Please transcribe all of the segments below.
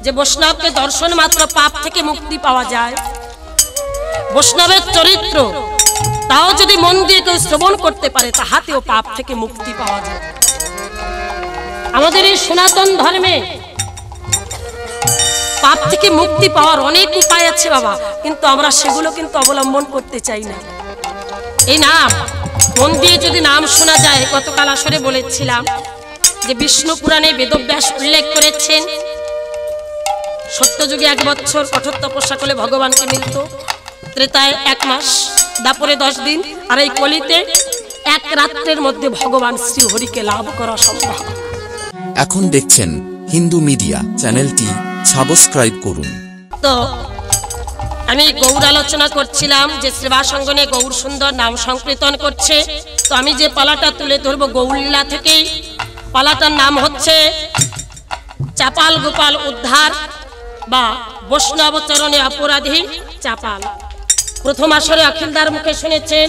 যে বৈষ্ণবকে দর্শন মাত্র পাপ থেকে মুক্তি পাওয়া যায়। বৈষ্ণবের চরিত্র তাও যদি মন দিয়ে কেউ শ্রবণ করতে পারে তাহাতেও পাপ থেকে মুক্তি পাওয়া যায়। আমাদের এই সনাতন ধর্মে পাপ থেকে মুক্তি পাওয়ার অনেক উপায় আছে বাবা, কিন্তু আমরা সেগুলো কিন্তু অবলম্বন করতে চাই না। এই নাম মন দিয়ে যদি নাম শোনা যায়, গতকাল আসরে বলেছিলাম যে বিষ্ণু পুরাণে বেদব্যাস উল্লেখ করেছেন সত্যযুগে 1 বছর কঠোর তপস্যা করলে ভগবানকে মিলত, ত্রেতায় 1 মাস, দাপরে 10 দিন, আর এই কলিতে 1 রাত্রের মধ্যে ভগবান শ্রী হরিকে লাভ করা সম্ভব। এখন দেখছেন হিন্দু মিডিয়া চ্যানেলটি, সাবস্ক্রাইব করুন। তো আমি গৌর আলোচনা করছিলাম যে সেবা সঙ্গনে গৌর সুন্দর নাম সংকীর্তন করছে। তো আমি যে পালাটা তুলে ধরবো গৌরলীলা থেকেই। পালাটার নাম হচ্ছে চাপাল গোপাল উদ্ধার বা বৈষ্ণব চরণে অপরাধী চাপাল। প্রথম আসরে অখিলদার মুখে শুনেছেন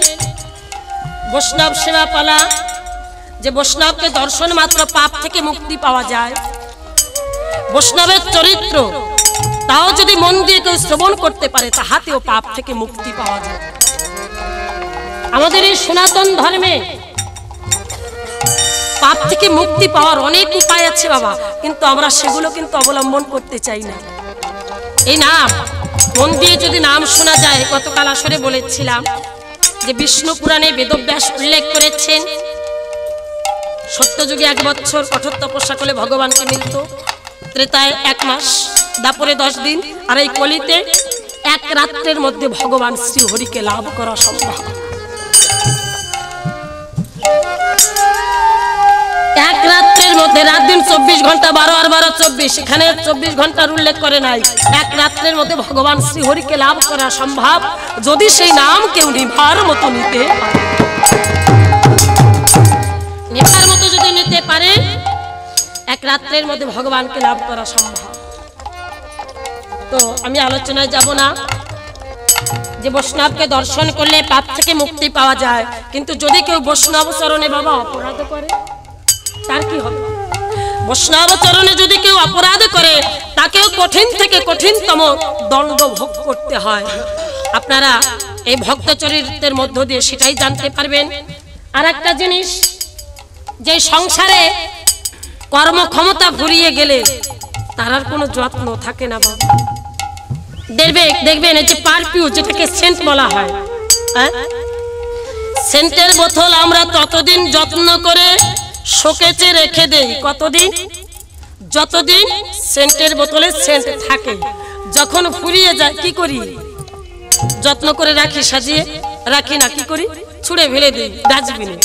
বৈষ্ণব সেবা পালা, যে বৈষ্ণবকে দর্শন মাত্র পাপ থেকে মুক্তি পাওয়া যায়। বৈষ্ণবের চরিত্র তাও যদি মন দিয়ে কেউ শ্রবণ করতে পারে তাহাতেও পাপ থেকে মুক্তি পাওয়া যায়। আমাদের এই সনাতন ধর্মে পাপ থেকে মুক্তি পাওয়ার অনেক উপায় আছে বাবা, কিন্তু আমরা সেগুলো কিন্তু অবলম্বন করতে চাই না। এই নাম মন দিয়ে যদি নাম শোনা যায়, গতকাল আসরে বলেছিলাম যে বিষ্ণু পুরাণে বেদব্যাস উল্লেখ করেছেন সত্যযুগে 1 বছর কঠোর তপস্যা করলে ভগবানকে মিলত, ত্রেতায় 1 মাস, দাপরে 10 দিন, আর এই কলিতে 1 রাত্রের মধ্যে ভগবান শ্রী হরিকে লাভ করা সম্ভব। 1 রাত্রের মধ্যে, রাত দিন 24 ঘন্টা, 12 আর 12 24, এখানে 24 ঘন্টার উল্লেখ করে নাই। 1 রাত্রের মধ্যে ভগবান শ্রী হরিকে লাভ করা সম্ভব যদি সেই নাম কেউ নিভার মতো নিতে পারে। নিভার মতো যদি নিতে পারে 1 রাত্রের মধ্যে ভগবানকে লাভ করা সম্ভব। তো আমি আলোচনায় যাব না যে বৈষ্ণবকে দর্শন করলে পাপ থেকে মুক্তি পাওয়া যায়, কিন্তু যদি কেউ বৈষ্ণব চরণে বাবা অপরাধ করে তার কি হবে? বৈষ্ণব চরণে যদি কেউ অপরাধ করে তাকেও কঠিন থেকে কঠিনতম দণ্ড ভোগ করতে হয়। আপনারা এই ভক্ত চরিত্রের মধ্য দিয়ে সেটাই জানতে পারবেন। আর একটা জিনিস, যে সংসারে কর্মক্ষমতা ফুরিয়ে গেলে তার আর কোনো যত্ন থাকে না বাবা। দেখবেন এই যে পারফিউম, যেটাকে সেন্ট বলা হয়, সেন্টের বোতল আমরা ততদিন যত্ন করে শোকেজে রেখে দেই। কতদিন? যতদিন সেন্টের বোতলে সেন্ট থাকে। যখন ফুরিয়ে যায় কি করি? যত্ন করে রাখি, সাজিয়ে রাখি না, কি করি? ছুঁড়ে ফেলে দিই ডাস্টবিনে।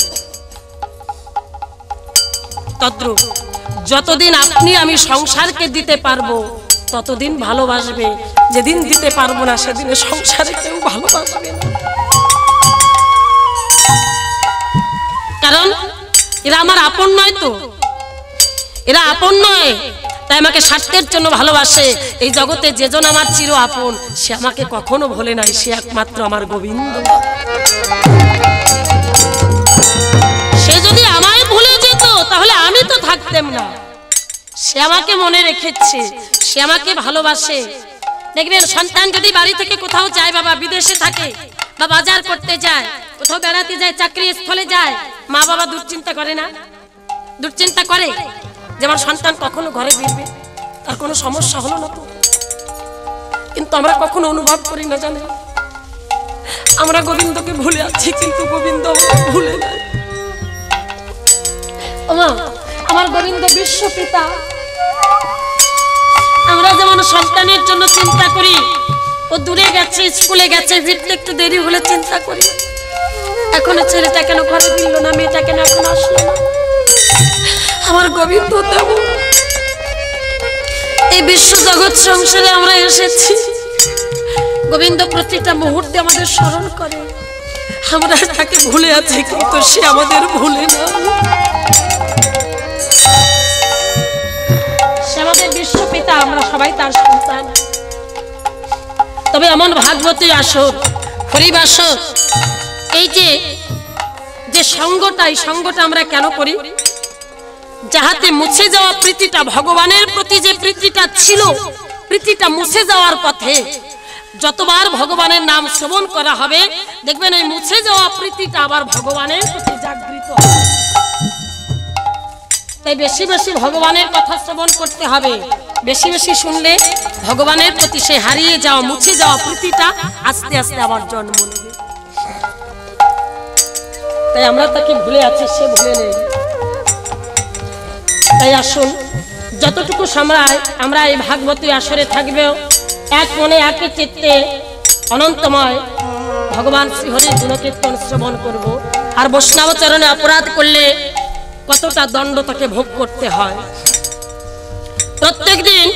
তদ্রূপ যতদিন আপনি আমি সংসারকে দিতে পারবো ততদিন ভালোবাসবে, যেদিন দিতে পারবো না সেদিনে সংসারে কেউ ভালোবাসবে না। কারণ এরা আমার আপন নয়, তো এরা আপন নয়, তাই আমাকে স্বার্থের জন্য ভালোবাসে। এই জগতে যেজন আমার চির আপন সে আমাকে কখনো ভোলে নাই, সে একমাত্র আমার গোবিন্দ। সে যদি আমায় ভুলে যেত তাহলে আমি তো থাকতাম না। সে আমাকে মনে রেখেছে, সে আমাকে ভালোবাসে। দেখবেন সন্তান যদি বাড়ি থেকে কোথাও যায় বাবা, বিদেশে থাকে বা বাজার করতে যায়, কোথাও বেড়াতে যায়, চাকরি স্থলে যায়, মা বাবা দুশ্চিন্তা করে না? দুশ্চিন্তা করে যে আমার সন্তান কখনো ঘরে ফিরবে, তার কোনো সমস্যা হলো না তো। কিন্তু আমরা কখনো অনুভব করি না, জানেন? আমরা গোবিন্দকে ভুলে আছি, কিন্তু গোবিন্দ ভুলে নাই। আমার গোবিন্দ বিশ্ব পিতা। আমরা যেমন সন্তানের জন্য চিন্তা করি, ও দূরে গেছে, স্কুলে গেছে, ফিরতে একটু দেরি হলে চিন্তা করি এখনো ছেলেটা কেন ঘরে ফিরলো না, মেয়েটা কেন এখন আসলো না। আমার গোবিন্দ তেমন। এই বিশ্ব জগৎ সংসারে আমরা এসেছি, গোবিন্দ প্রত্যেকটা মুহূর্তে আমাদের স্মরণ করে। আমরা তাকে ভুলে আছি, কিন্তু সে আমাদের ভুলে না। সে আমাদের বিশ্ব পিতা, আমরা সবাই তার সন্তান। তবে এমন ভাগবতী আসর, হরিবাসর, এই যে সঙ্গটা, এই সঙ্গটা আমরা কেন করি? যাহাতে মুছে যাওয়া প্রীতিটা, ভগবানের প্রতি যে প্রীতিটা ছিল, প্রীতিটা মুছে যাওয়ার পথে যতবার ভগবানের নাম শ্রবণ করা হবে দেখবেন এই মুছে যাওয়া প্রীতিটা আবার ভগবানের প্রতি জাগৃত হবে। তাই বেশি বেশি ভগবানের কথা শ্রবণ করতে হবে। বেশি বেশি শুনলে ভগবানের প্রতি সে হারিয়ে যাওয়া, মুছে যাওয়া প্রীতিটা আস্তে আস্তে আবার জন্ম নেবে। তাই আমরা তাকে ভুলে আছি, সে ভুলে নেই। তাই আসুন যতটুকু সময় আমরা এই ভাগবতী আসরে থাকবে, এক মনে একই চিত্তে অনন্তময় ভগবান শ্রীহরির গুণকীর্তন শ্রবণ করব। আর বৈষ্ণব চরণে অপরাধ করলে কতটা দণ্ড তাকে ভোগ করতে হয়। প্রত্যেক দিন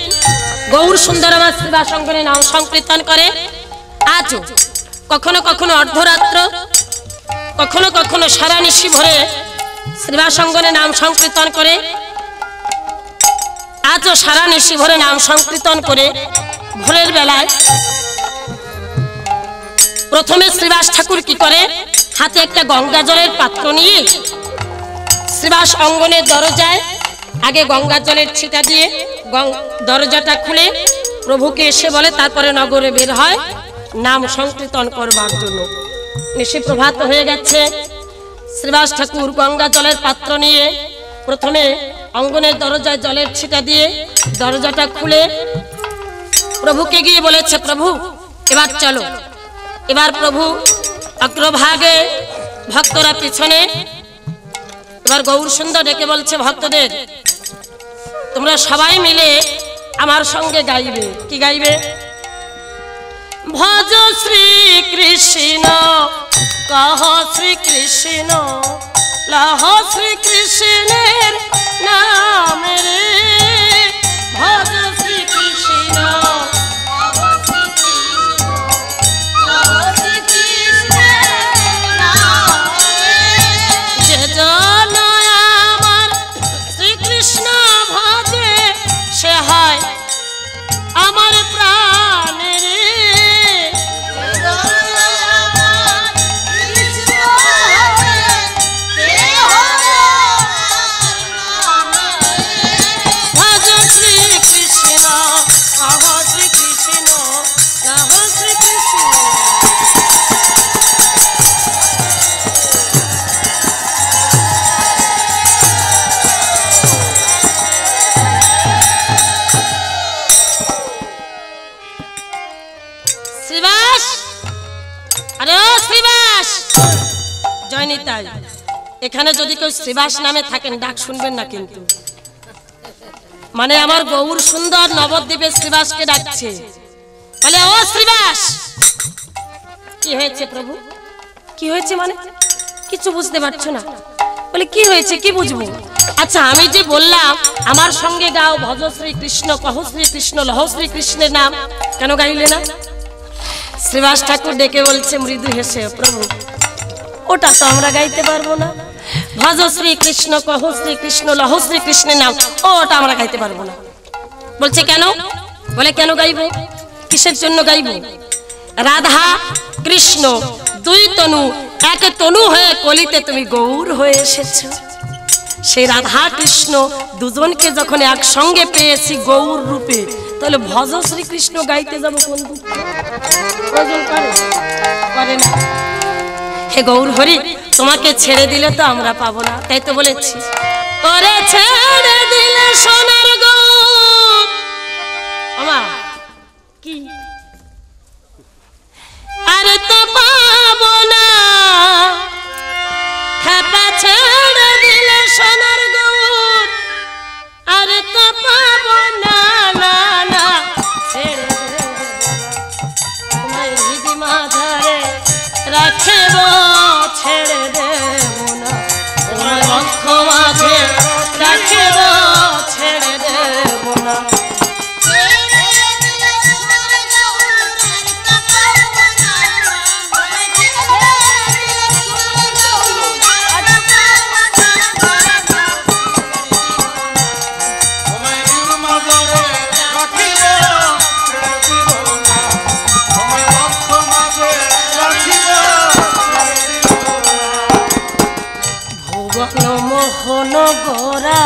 গৌর সুন্দর আমার শ্রীবাসঙ্গনে নাম সংকীর্তন করে। আজও কখনো কখনো অর্ধরাত্র, কখনো কখনো সারা নিশি ভরে শ্রীবাসঙ্গনে নাম সংকীর্তন করে। আজও সারা নিশি ভরে নাম সংকীর্তন করে ভোরের বেলায় প্রথমে শ্রীবাস ঠাকুর কি করে, হাতে একটা গঙ্গা জলের পাত্র নিয়ে শ্রীবাস অঙ্গনের দরজায় আগে গঙ্গা জলের ছিটা দিয়ে দরজাটা খুলে প্রভুকে এসে বলে, তারপরে নগরে বের হয় নাম সংকীর্তন করবার জন্য। নিশি প্রভাত হয়ে গেছে, শ্রীবাস ঠাকুর গঙ্গা জলের পাত্র নিয়ে প্রথমে অঙ্গনের দরজায় জলের ছিটা দিয়ে দরজাটা খুলে প্রভুকে গিয়ে বলেছে, প্রভু এবার চলো। এবার প্রভু অগ্রভাগে, ভক্তরা পিছনে। এবার গৌর সুন্দর ডেকে বলছে ভক্তদের, তোমরা সবাই মিলে আমার সঙ্গে গাইবে। কি গাইবে? ভজ শ্রী কৃষ্ণ কহ শ্রী কৃষ্ণ লহ শ্রী কৃষ্ণের নাম রে। ভজ শ্রী কৃষ্ণ যে জন আমার শ্রীকৃষ্ণ ভজে সে হয় আমার প্রাণ রে। এখানে যদি কেউ শ্রীবাস নামে থাকেন ডাক শুনবেন না কিন্তু, মানে আমার গৌর সুন্দর নবদ্বীপের শ্রীবাসকে ডাকছে, বলে ও শ্রীবাস। কি হয়েছে প্রভু? কি হয়েছে মানে কিছু বুঝতে পারছো না? বলে কি হয়েছে, কি বুঝবো? আচ্ছা আমি যে বললাম আমার সঙ্গে গাও, ভজ শ্রী কৃষ্ণ কহ শ্রী কৃষ্ণ লহ শ্রী কৃষ্ণের নাম, কেন গাইলে না? শ্রীবাস ঠাকুর ডেকে বলছে মৃদু হেসে, প্রভু ওটা তো আমরা গাইতে পারবো না। ভজ শ্রী কৃষ্ণ কহ শ্রী কৃষ্ণ লহ শ্রী কৃষ্ণের নাম, ওটা আমরা গাইতে পারবো না। বলছে কেন? বলে কেন গাইব, কিসের জন্য গাইব? রাধা কৃষ্ণ দুই তনু, এক তনু হয়ে কলিতে তুমি গৌর হয়ে এসেছো। সেই রাধা কৃষ্ণ দুজনকে যখন একসঙ্গে পেয়েছি গৌর রূপে, তাহলে ভজ শ্রী কৃষ্ণ গাইতে যাবো কোন প্রয়োজন করে না। হে গৌর হরি, তোমাকে ছেড়ে দিলে তো আমরা পাবো না, তাই তো বলেছি তোরে ছেড়ে দিলে সোনার গৌর আমা কি আরে তো পাবো না, খেপা ছেড়ে দিলে সোনার গৌর আরে তো পাবো না, না না ছেড়ে তোমায় হৃদি মাঝারে রাখব, ছেড়ে দেব না তোমার লক্ষ মাঝে রাখব, ছেড়ে দেব না। মোহন গোরা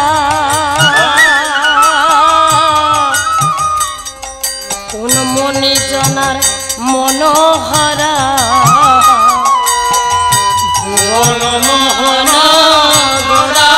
কোন মনি জনার মনোহরা ভুবন মোহন গোরা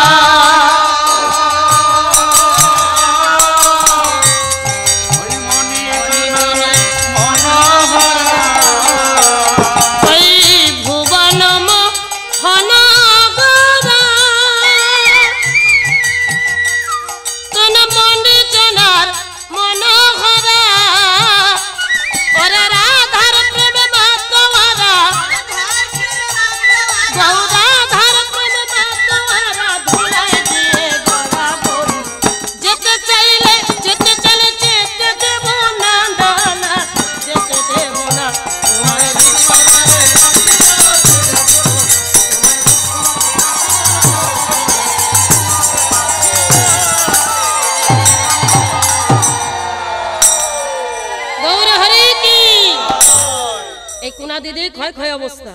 দিদি ক্ষয় ক্ষয় অবস্থা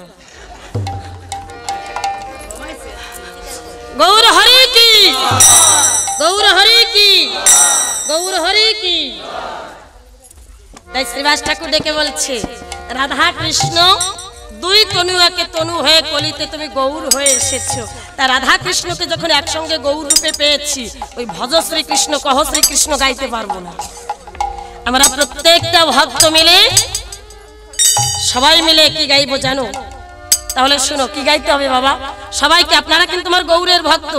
গৌর হরি কি গৌর হরি কি গৌর হরি কি তাই শ্রীবাস ঠাকুর ডেকে বলছে রাধা কৃষ্ণ দুই তনুয়াকে তনু হয়ে কলিতে তুমি গৌর হয়ে এসেছো তা রাধা কৃষ্ণকে যখন একসঙ্গে গৌর রূপে পেয়েছি ওই ভজ শ্রীকৃষ্ণ কহ শ্রীকৃষ্ণ গাইতে পারবো না আমরা প্রত্যেকটা ভক্ত মিলে সবাই মিলে কি গাইবো জানো তাহলে শুনো কি গাইতে হবে বাবা সবাইকে আপনারা কিন্তু আমার গৌরের ভক্ত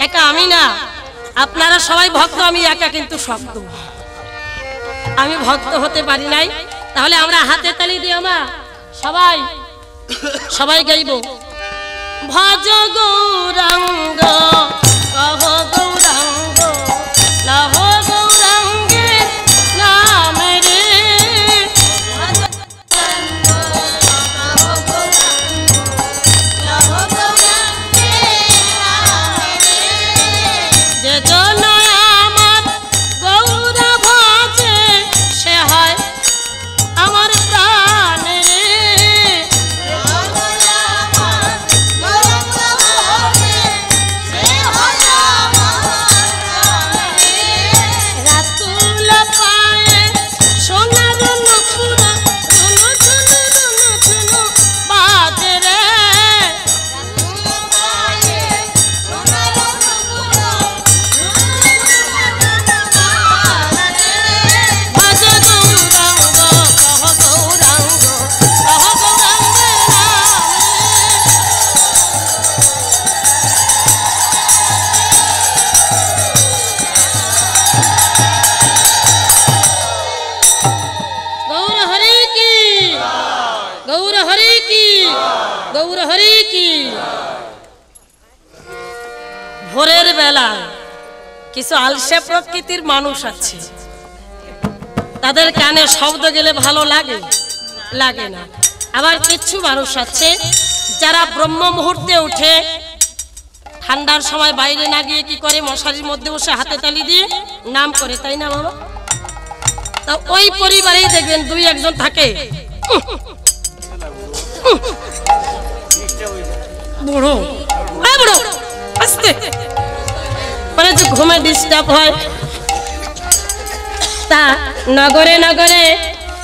একা আমি না আপনারা সবাই ভক্ত আমি একা কিন্তু শক্ত আমি ভক্ত হতে পারি নাই তাহলে আমরা হাতে তালি দিও মা সবাই সবাই গাইবো ভজ গৌরাঙ্গ কহ গৌরাঙ্গ লহ গৌরাঙ্গে নাম রে যে জন আমার গৌর ভজে সে হয় আমার প্রাণ রে রাতুল পায়ে সোনার নকুরা ঝুনু ঝুনু ঝুনু ঝুনু বাজে রে ভজ গৌরাঙ্গ কহ গৌরাঙ্গ কহ গৌরাঙ্গে নাম গৌর হরি কি গৌর হরি কি গৌর হরি কি ভোরের বেলা কিছু আলসে প্রকৃতির মানুষ আছে তাদের কানে শব্দ গেলে ভালো লাগে লাগে না আবার কিছু মানুষ আছে যারা ব্রহ্ম মুহূর্তে উঠে ঠান্ডার সময় বাইরে না গিয়ে কি করে মশারির মধ্যে বসে হাতে তালি দিয়ে নাম করে তাই না বাবা তা ওই পরিবারেই দেখবেন দুই একজন থাকে বুড়ো বুড়ো আস্তে মানে যে ঘুমে ডিস্টার্ব হয় তা নগরে নগরে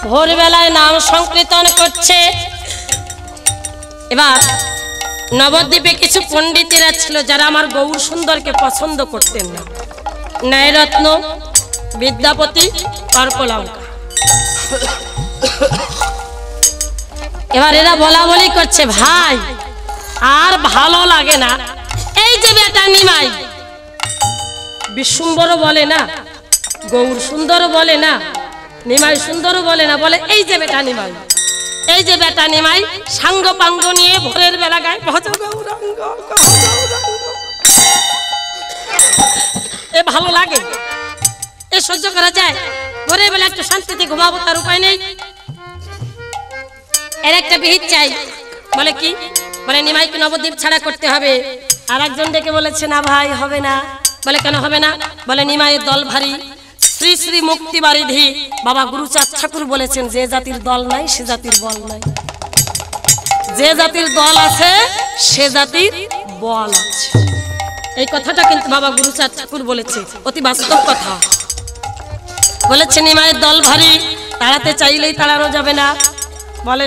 ভোরবেলায় নাম সংকীর্তন করছে এবার নবদ্বীপে কিছু পণ্ডিতেরা ছিল যারা আমার গৌর সুন্দরকে পছন্দ করতেন না ন্যায়রত্ন বিদ্যাপতি কর্কলঙ্কা এবার এরা বলা বলি করছে ভাই আর ভালো লাগে না এই যে বেটা নিমাই বিশ্বম্বরও বলে না গৌর সুন্দরও বলে না নিমাই সুন্দরও বলে না বলে এই যে বেটা নিমাই এই যে বেটা নিমাই সাঙ্গ পাঙ্গ নিয়ে ভোরের বেলা গায় ভজ গৌরাঙ্গ কহ গৌরাঙ্গ এ ভালো লাগে এ সহ্য করা যায় ভোরের বেলা একটু শান্তিতে ঘুমাবো তার উপায় নেই এর একটা বিহিত চাই বলে কি বলে নিমাইকে নবদ্বীপ ছাড়া করতে হবে আর একজন ডেকে বলেছে না ভাই হবে না বলে কেন হবে না বলে নিমাইয়ের দল ভারী শ্রী শ্রী মুক্তি বারিধি বাবা গুরুচাঁদ ঠাকুর বলেছেন যে জাতির দল নাই সে জাতির বল নাই যে জাতির দল আছে সে জাতির বল আছে এই কথাটা কিন্তু বাবা গুরুচাঁদ ঠাকুর বলেছে, অতি বাস্তব কথা বলেছে। নিমাইয়ের দল ভারী, তাড়াতে চাইলেই তাড়ানো যাবে না। বলে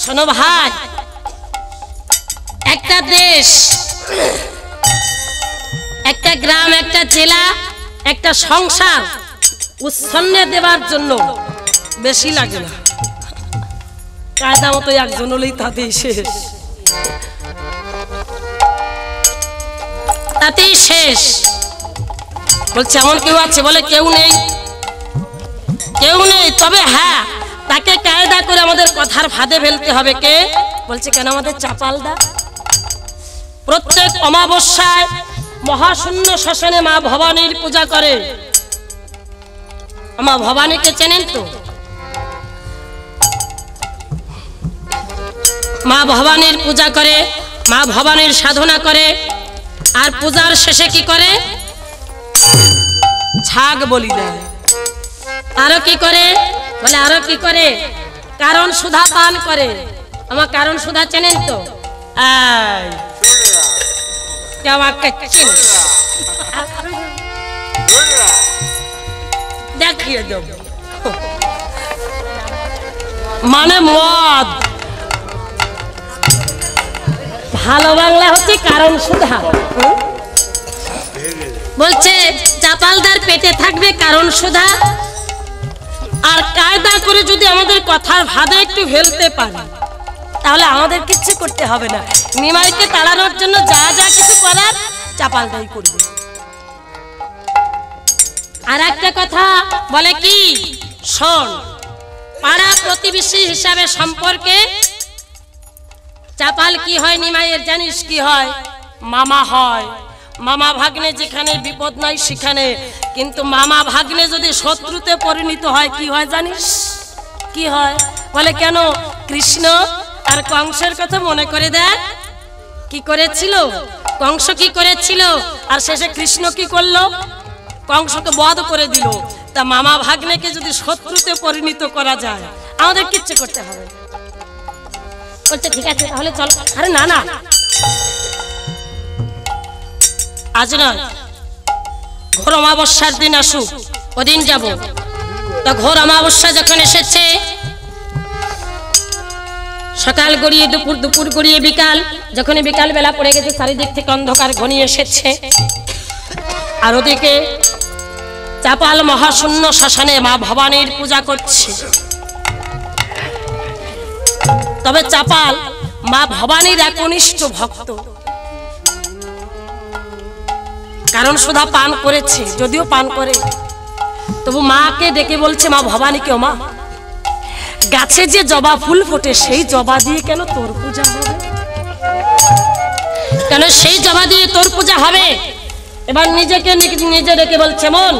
শোনো ভাই, একটা দেশ, একটা গ্রাম, একটা জেলা, একটা সংসার উচ্ছন্নে দেবার জন্য বেশি লাগে না, কায়দা মতো একজন হলেই তাতেই শেষ, তাতেই শেষ। বলছে এমন কেউ আছে? বলে কেউ নেই, কেউ নেই। তবে হ্যাঁ, তাকে কায়দা করে আমাদের কথার ফাঁদে ফেলতে হবে। কে? বলছে কেন? আমাদের চাপালদা প্রত্যেক অমাবস্যায় মহাশূন্য শ্মশানে মা ভবানীর পূজা করে। মা ভবানীকে চেনেন তো? মা ভবানীর পূজা করে, মা ভবানীর সাধনা করে, আর পূজার শেষে কি করে? ছাগ বলি দেয়। আরো কি করে? বলে আরো কি করে? কারণ সুধা পান করে। আমার কারণ সুধা চেনেন তো? দেখিয়ে দেব, মানে মদ। ভালো বাংলা হচ্ছে কারণ সুধা। বলছে চাপালদার পেটে থাকবে কারণ সুধা, আর কায়দা করে যদি আমাদের কথার ফাঁদে একটু ফেলতে পারি তাহলে আমাদের কিচ্ছু করতে হবে না। নিমাইকে তাড়ানোর জন্য যা যা কিছু করার চাপালদাই করবে। আর একটা কথা বলে কি, শোন, পাড়া প্রতিবেশী হিসাবে সম্পর্কে চাপাল কি হয় নিমাইয়ের জানিস কি হয়? মামা হয়। মামা ভাগ্নে যেখানে বিপদ নাই সেখানে, কিন্তু মামা ভাগ্নে যদি শত্রুতে পরিণত হয় কি হয় জানিস? কি হয়? বলে কেন? কৃষ্ণ আর কংসের কথা মনে করে দেখ, কি করেছিল কংস, কি করেছিল, আর শেষে কৃষ্ণ কি করলো? কংসকে বধ করে দিল। তা মামা ভাগ্নেকে যদি শত্রুতে পরিণত করা যায় আমাদের কিচ্ছু করতে হবে। বলছে ঠিক আছে তাহলে চল। আরে না না, আজ নয়, ঘোর অমাবস্যার দিন আসুক, ওদিন যাব। তা ঘোর অমাবস্যা যখন এসেছে, সকাল গড়িয়ে দুপুর, দুপুর গড়িয়ে বিকাল, যখন বিকাল বেলা পড়ে গেছে, চারিদিক থেকে অন্ধকার ঘনিয়ে এসেছে। আর ওদিকে চাপাল মহাশূন্য শ্মশানে মা ভবানীর পূজা করছে। তবে চাপাল মা ভবানীর একনিষ্ঠ ভক্ত, কারণ সুধা পান করেছে, যদিও পান করে তবু মাকে ডেকে বলছে, মা ভবানীকে, ও মা, গাছে যে জবা ফুল ফোটে সেই জবা দিয়ে কেন তোর পূজা হবে? কেন সেই জবা দিয়ে তোর পূজা হবে? এবার নিজেকে নিজে ডেকে বলছে, মন,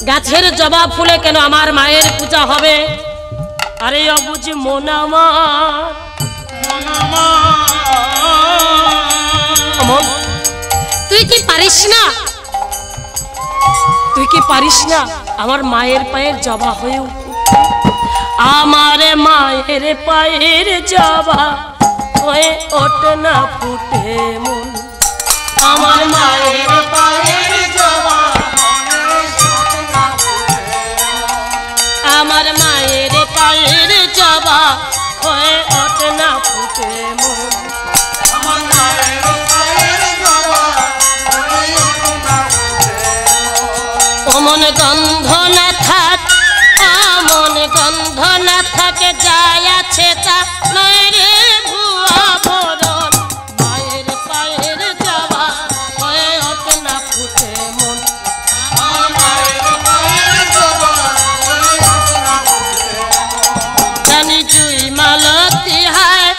গাছের জবা ফুলে কেন আমার মায়ের পূজা হবে? আরে অবুঝ মন আমার, তুই কি পারিস না? তুই কি পারিস না আমার মায়ের পায়ের জবা হয়ে উঠতে? আমার মায়ের পায়ের জবা হয়ে ওঠে না ফুটে মন, আমার মায়ের পায়ের জবা, আমার মায়ের পায়ের জবা হয়ে ওঠে না ফুটে মন, আমার মায়ের পায়ের জবা হয়ে ওঠে না ফুটে মন। ও মন গন্ধ না থাক, মন গন্ধ না থাকে, যায় আছে তা নয় রে ভুয়া ভরণ, মায়ের পায়ের জবা হয়ে ওঠে না ফুটে মন, আমার মায়ের পায়ের জবা হয়ে ওঠে না ফুটে মন। জানি জুই মালতী হায়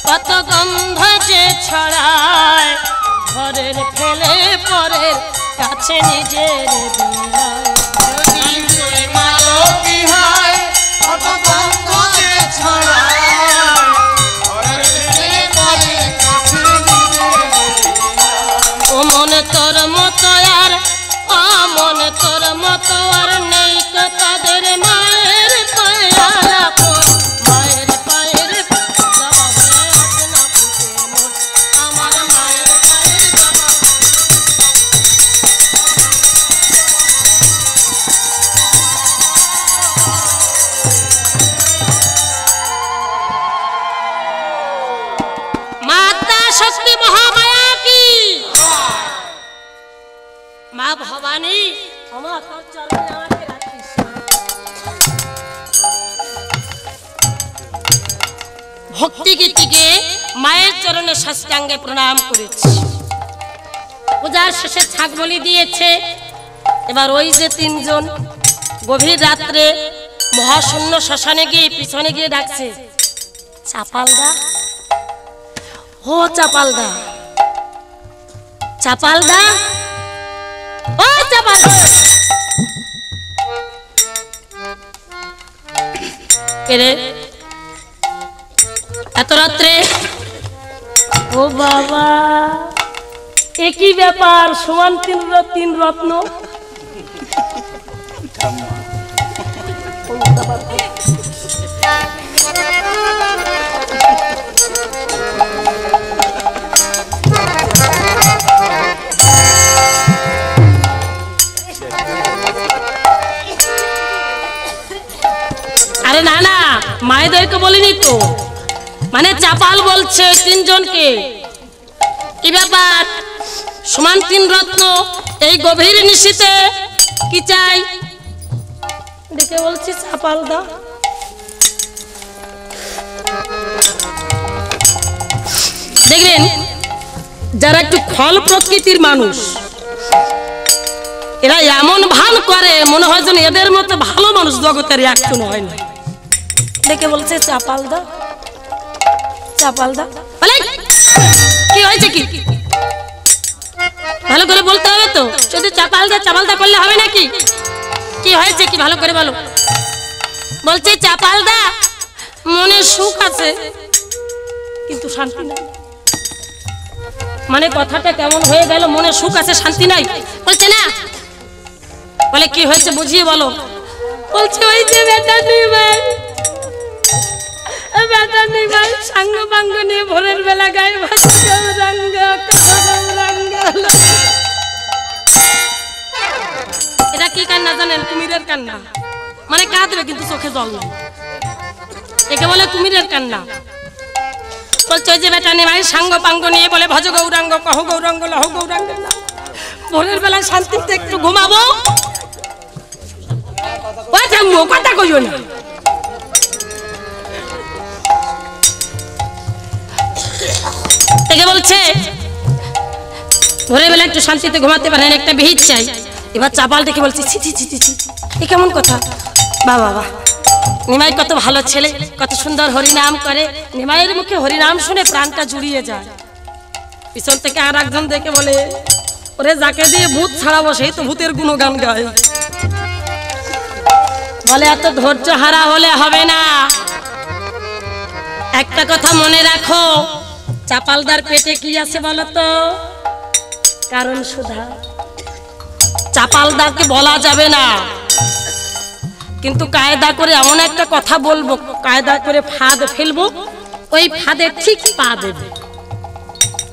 কত গন্ধ যে ছড়ায়, ঘরের ফেলে পরের কাছে নিজের বিলায়। ও মনে তোর মতো আর, মন তোর মতো আর নেই তো তাদের মায়ের পায়ের, মায়ের পায়ের জবা হয়ে ওঠে না ফুটে মন, আমার মায়ের পায়ের ভক্তি গীতিকে মায়ের চরণে সাষ্টাঙ্গে প্রণাম করেছি। পূজার শেষে ছাগ বলি দিয়েছে। এবার ওই যে তিনজন গভীর রাত্রে মহাশূন্য শ্মশানে গিয়ে পিছনে গিয়ে ডাকছে, চাপালদা, ও চাপালদা, চাপালদা, ও চাপালদা। এত রাত্রে? ও বাবা, একই ব্যাপার, সমান তিন রত্ন। আরে না না, মায়েদেরকে বলিনি তো, মানে চাপাল বলছে তিনজনকে। কি ব্যাপার, সমান তিন রত্ন এই গভীর নিশীতে কি চাই? দেখে বলছি চাপালদা। দেখলেন, যারা একটু খল প্রকৃতির মানুষ, এরা এমন ভান করে মনে হয় যেন এদের মতো ভালো মানুষ জগতের একজন হয় না। দেখে বলছে চাপালদা, চাপালদা। কি হয়েছে কি? ভালো করে বলতে হবে তো, শুধু চাপালদা চাপালদা করলে হবে নাকি? কি হয়েছে কি ভালো করে বলো। বলছে চাপালদা, মনে সুখ আছে কিন্তু শান্তি নাই। মানে কথাটা কেমন হয়ে গেল, মনে সুখ আছে শান্তি নাই। বলছে না, বলে কি হয়েছে বুঝিয়ে বলো। বলছে ওই যে বেটা নিমাই, বেটা নিমাই সাঙ্গ পাঙ্গ নিয়ে ভোরের বেলা গায়ে ভাসছে রঙ্গ রঙ্গ। এটা কি কান্না জানেন? কুমিরের কান্না। মানে কাঁদবে কিন্তু চোখে জল নাই, একে বলে কুমিরের কান্না। বলছে ওই যে বেটা নিমাই সাঙ্গ পাঙ্গ নিয়ে বলে ভজ গৌরাঙ্গ কহ গৌরাঙ্গ লহ গৌরাঙ্গ। ভোরের বেলা শান্তিতে একটু ঘুমাবো, কথা কইও না। একে বলছে ভোরের বেলা একটু শান্তিতে ঘুমাতে পারেন, একটা বিহিত চাই। এবার চাপাল দেখে বলছে ছি ছি ছি ছি, এ কেমন কথা? বাবা বাবা, নিমাই কত ভালো ছেলে, কত সুন্দর হরিনাম করে। নিমাইয়ের মুখে হরিনাম শুনে প্রাণটা জুড়িয়ে যায়। পিছন থেকে আর একজন দেখে বলে, ওরে যাকে দিয়ে ভূত ছাড়াবো সেই তো ভূতের গুণগান গায়। বলে এত ধৈর্য হারা হলে হবে না। একটা কথা মনে রাখো, চাপালদার পেটে কি আছে বলো তো? কারণ সুধা। চাপালদাকে বলা যাবে না, কিন্তু কায়দা করে এমন একটা কথা বলবো, কায়দা করে ফাঁদ ফেলবো, ওই ফাঁদে ঠিক পা দেবে।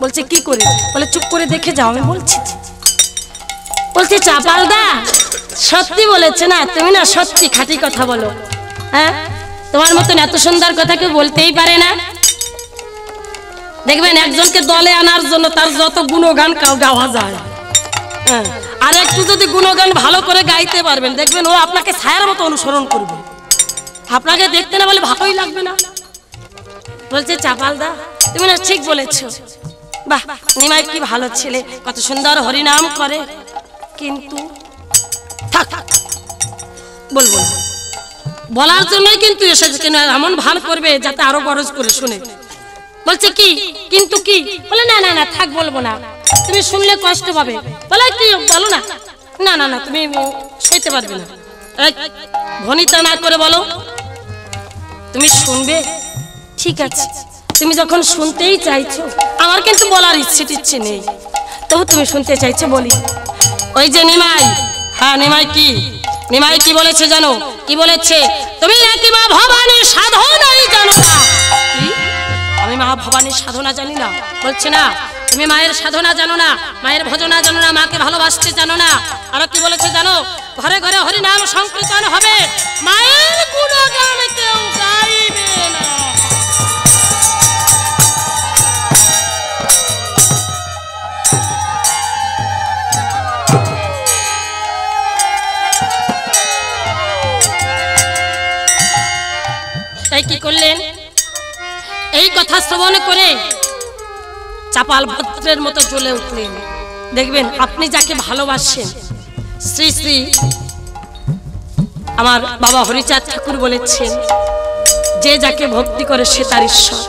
বলছে কি করে? বলে চুপ করে দেখে যাও, আমি বলছি। বলছি চাপালদা সত্যি বলেছে না, তুমি না সত্যি খাঁটি কথা বলো। হ্যাঁ, তোমার মতন এত সুন্দর কথা কেউ বলতেই পারে না। দেখবেন একজনকে দলে আনার জন্য তার যত গুণগান গাওয়া যায়, হ্যাঁ, আর একটু যদি গুণগান ভালো করে গাইতে পারবেন, দেখবেন ও আপনাকে ছায়ার মতো অনুসরণ করবে। আপনাকে দেখতে না বলে ভালোই লাগবে না। বলছে চাপালদা তুমি না ঠিক বলেছো, বাহ নিমাই কি ভালো ছেলে, কত সুন্দর হরিনাম করে, কিন্তু থাক বলবো না। বলার জন্যই কিন্তু এসেছে, কেন এমন ভান করবে যাতে আরো গরজ করে শুনে। বলছে কি কিন্তু কি? বলে না না না থাক বলবো না, তুমি শুনলে কষ্ট পাবে। বলে কি বলো না। না না না তুমি সইতে পারবে না। ভনিতা না করে বলো তুমি শুনবে। ঠিক আছে, তুমি যখন শুনতেই চাইছো, আমার কিন্তু বলার ইচ্ছে নেই, তবু তুমি শুনতে চাইছো বলি। ওই যে নিমাই, হ্যাঁ নিমাই কি, নিমাই কি বলেছে জানো? কি বলেছে? তুমি নাকি মা ভবানীর সাধনাই জানো না। আমি মা ভবানীর সাধনা জানি না? বলছে না, তুমি মায়ের সাধনা জানো না, মায়ের ভজনা জানো না, মাকে ভালোবাসতে জানো না। আর কি বলেছে জানো? ঘরে ঘরে হরিনাম সংকীর্তন হবে, মায়ের গুণগান কেউ গাইবে না। তাই কি করলেন? এই এই কথা শ্রবণ করে চাপাল ভদ্রের মতো জ্বলে উঠলেন। দেখবেন আপনি যাকে ভালোবাসেন, শ্রী শ্রী আমার বাবা হরিচাঁদ ঠাকুর বলেছেন, যে যাকে ভক্তি করে সে তার ঈশ্বর,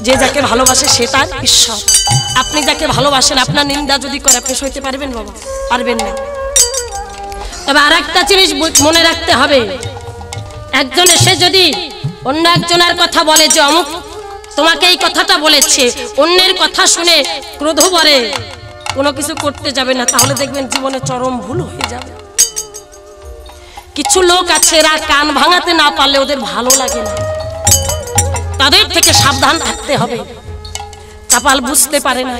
যে যাকে ভালোবাসে সে তার ঈশ্বর। আপনি যাকে ভালোবাসেন, আপনার নিন্দা যদি করে আপনি সইতে পারবেন বাবা? পারবেন না। তবে আর একটা জিনিস মনে রাখতে হবে, একজন এসে যদি অন্য একজনের কথা বলে যে অমুক তোমাকে এই কথাটা বলেছে, অন্যের কথা শুনে ক্রোধ ভরে কোনো কিছু করতে যাবে না, তাহলে দেখবেন জীবনে চরম ভুল হয়ে যাবে। কিছু লোক আছে এরা কান ভাঙাতে না পারলে ওদের ভালো লাগে না, তাদের থেকে সাবধান থাকতে হবে। চাপাল বুঝতে পারে না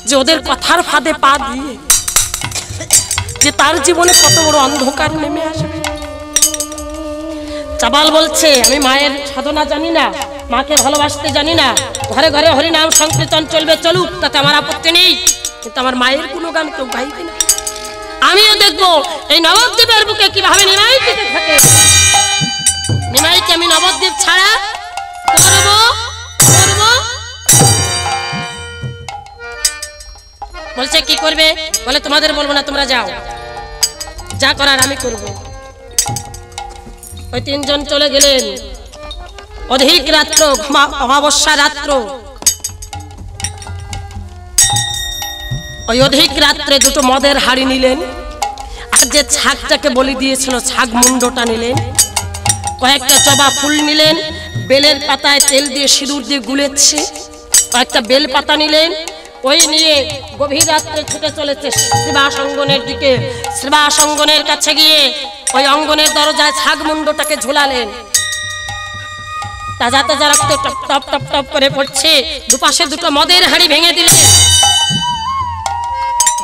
যে ওদের কথার ফাঁদে পা দিয়ে যে তার জীবনে কত বড় অন্ধকার নেমে আসবে। চাপাল বলছে, আমি মায়ের সাধনা জানি না, মাকে ভালোবাসতে জানি না, ঘরে ঘরে হরিনাম সংকীর্তন চলবে, চলুক, তাতে আমার আপত্তি নেই, কিন্তু আমার মায়ের কোনো গান কেউ গাইবে না। আমিও দেখবো এই নবদ্বীপের বুকে কিভাবে নিমাই টিকে থাকে। নিমাইকে আমি নবদ্বীপ ছাড়া করবো। বলছে কি করবে? বলে তোমাদের বলবো না, তোমরা যাও, যা করার আমি করব। ওই তিনজন চলে গেলেন। অধিক রাত্র, অমাবস্যা রাত্র, ওই অধিক রাত্রে দুটো মদের হাড়ি নিলেন, আর যে ছাগটাকে বলি দিয়েছিল ছাগ মুন্ডটা নিলেন, কয়েকটা জবা ফুল নিলেন, বেলের পাতায় তেল দিয়ে সিঁদুর দিয়ে গুলেছে, কয়েকটা বেল পাতা নিলেন, ওই নিয়ে গভীর রাত্রে ছুটে চলেছে শ্রীবাস অঙ্গনের দিকে। শ্রীবাস অঙ্গনের কাছে গিয়ে ওই অঙ্গনের দরজায় ছাগ মুন্ডটাকে ঝুলালেন। তাজা তাজা রক্ত টপ টপ টপ টপ করে পড়ছে। দুপাশে দুটো মদের হাড়ি ভেঙে দিলেন,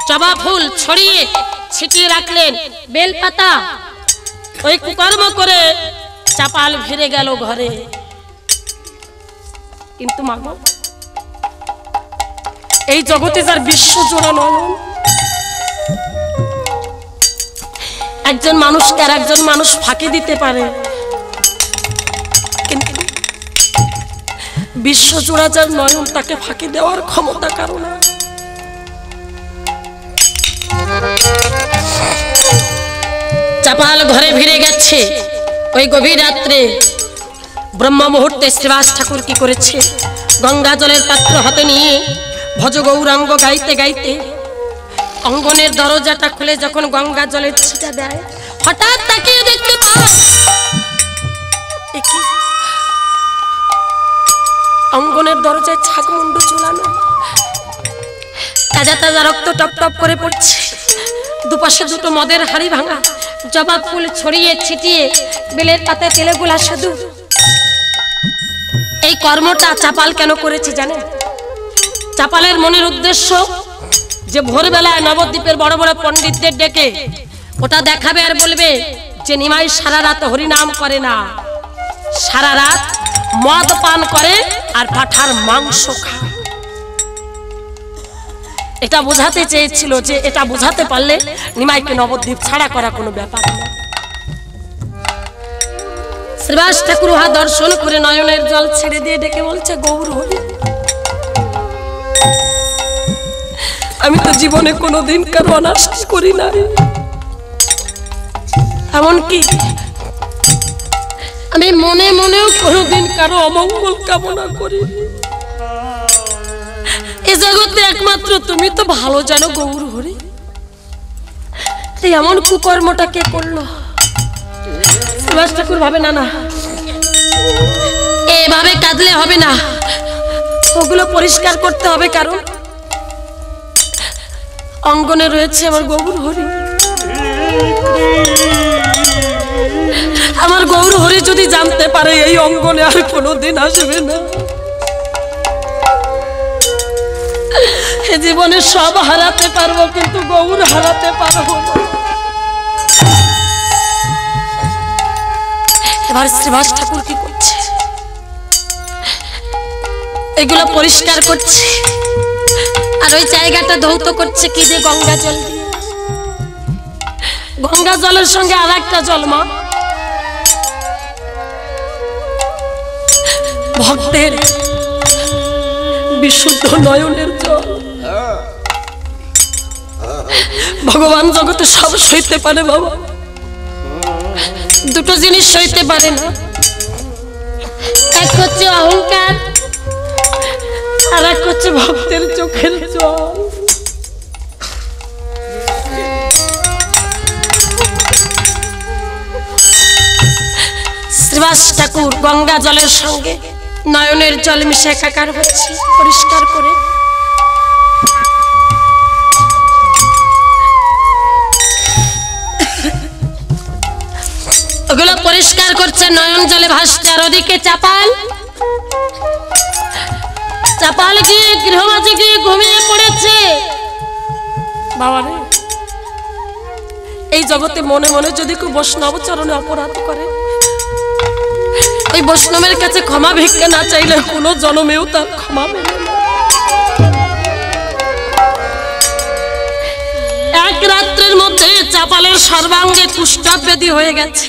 জবা ফুল ছড়িয়ে ছিটিয়ে রাখলেন, বেল পাতা। ওই কুকর্ম করে চাপাল ফিরে গেল ঘরে। কিন্তু মাগো, এই জগতে যার বিশ্ব জোড়া নয়ন, একজন মানুষকে আর একজন মানুষ ফাঁকি দিতে পারে, কিন্তু বিশ্ব জোড়া যার নয়ন তাকে ফাঁকি দেওয়ার ক্ষমতা কারো না। চাপাল ঘরে ফিরে গেছে। ওই গভীর রাত্রে ব্রহ্ম মুহূর্তে শ্রীবাস ঠাকুর কি করেছে, গঙ্গা জলের পাত্র হাতে নিয়ে ভজ গৌরাঙ্গ গাইতে গাইতে অঙ্গনের দরজাটা খুলে যখন গঙ্গা জলের ছিটা দেয়, হঠাৎ তাকিয়ে দেখতে পায় অঙ্গনের দরজায় ছাগ মুন্ডু ঝুলানো, তাজা তাজা রক্ত টপ টপ করে পড়ছে। দুপাশে দুটো মদের হাড়ি ভাঙা, জবা ফুল ছড়িয়ে ছিটিয়ে, বেলের পাতায় তেলে গোলা সাধু। এই কর্মটা চাপাল কেন করেছে জানেন? চাপালের মনের উদ্দেশ্য যে ভোরবেলায় নবদ্বীপের বড় বড় পণ্ডিতদের ডেকে ওটা দেখাবে আর বলবে যে নিমাই সারা রাত হরিনাম করে না, সারা রাত মদ পান করে আর পাঠার মাংস খায়। এটা বোঝাতে চেয়েছিল যে এটা বোঝাতে পারলে নিমাইকে নবদ্বীপ ছাড়া করা কোনো ব্যাপার না। শ্রীবাস ঠাকুর উহা দর্শন করে নয়নের জল ছেড়ে দিয়ে ডেকে বলছে, গৌর হরি, আমি তো জীবনে কোনোদিন কারো অনাষ্টি করি না, এমনকি আমি মনে মনেও কোনোদিন কারো অমঙ্গল কামনা করি। এ জগতে একমাত্র তুমি তো ভালো জানো গৌর হরি, এমন কুকর্মটা কে করলো? শ্রীবাস ঠাকুর ভাবে না, না এভাবে কাঁদলে হবে না, ওগুলো পরিষ্কার করতে হবে, কারণ অঙ্গনে রয়েছে আমার গৌর হরি। আমার গৌর হরি যদি জানতে পারে এই অঙ্গনে আর কোনোদিন আসবে না, এ জীবনে সব হারাতে পারবো কিন্তু গৌর হারাতে পারবো না। এবার শ্রীবাস ঠাকুর কি করছে? এগুলো পরিষ্কার করছে আর ওই জায়গাটা ধৌত করছে কি দিয়ে? গঙ্গা জল দিয়ে। গঙ্গা জলের সঙ্গে আর একটা জল, মা ভক্তের বিশুদ্ধ নয়নের জল। ভগবান জগতে সব সইতে পারে বাবা, দুটো জিনিস সইতে পারে না, এক হচ্ছে অহংকার আর এক হচ্ছে ভক্তের চোখের জল। শ্রীবাস ঠাকুর গঙ্গা জলের সঙ্গে নয়নের জল মিশে একাকার হচ্ছে পরিষ্কার করে। ওগুলো পরিষ্কার করছে, নয়ন জলে ভাসছে। আর ওদিকে চাপাল, চাপাল গিয়ে গৃহমাঝে গিয়ে ঘুমিয়ে পড়েছে। বাবা রে, এই জগতে মনে মনে যদি কেউ বৈষ্ণব চরণে অপরাধ করে, ওই বৈষ্ণবের কাছে ক্ষমা ভিক্ষা না চাইলে কোনো জন্মেও তার ক্ষমা মেলে না। এক রাত্রের মধ্যে চাপালের সর্বাঙ্গে কুষ্ঠব্যাধি হয়ে গেছে।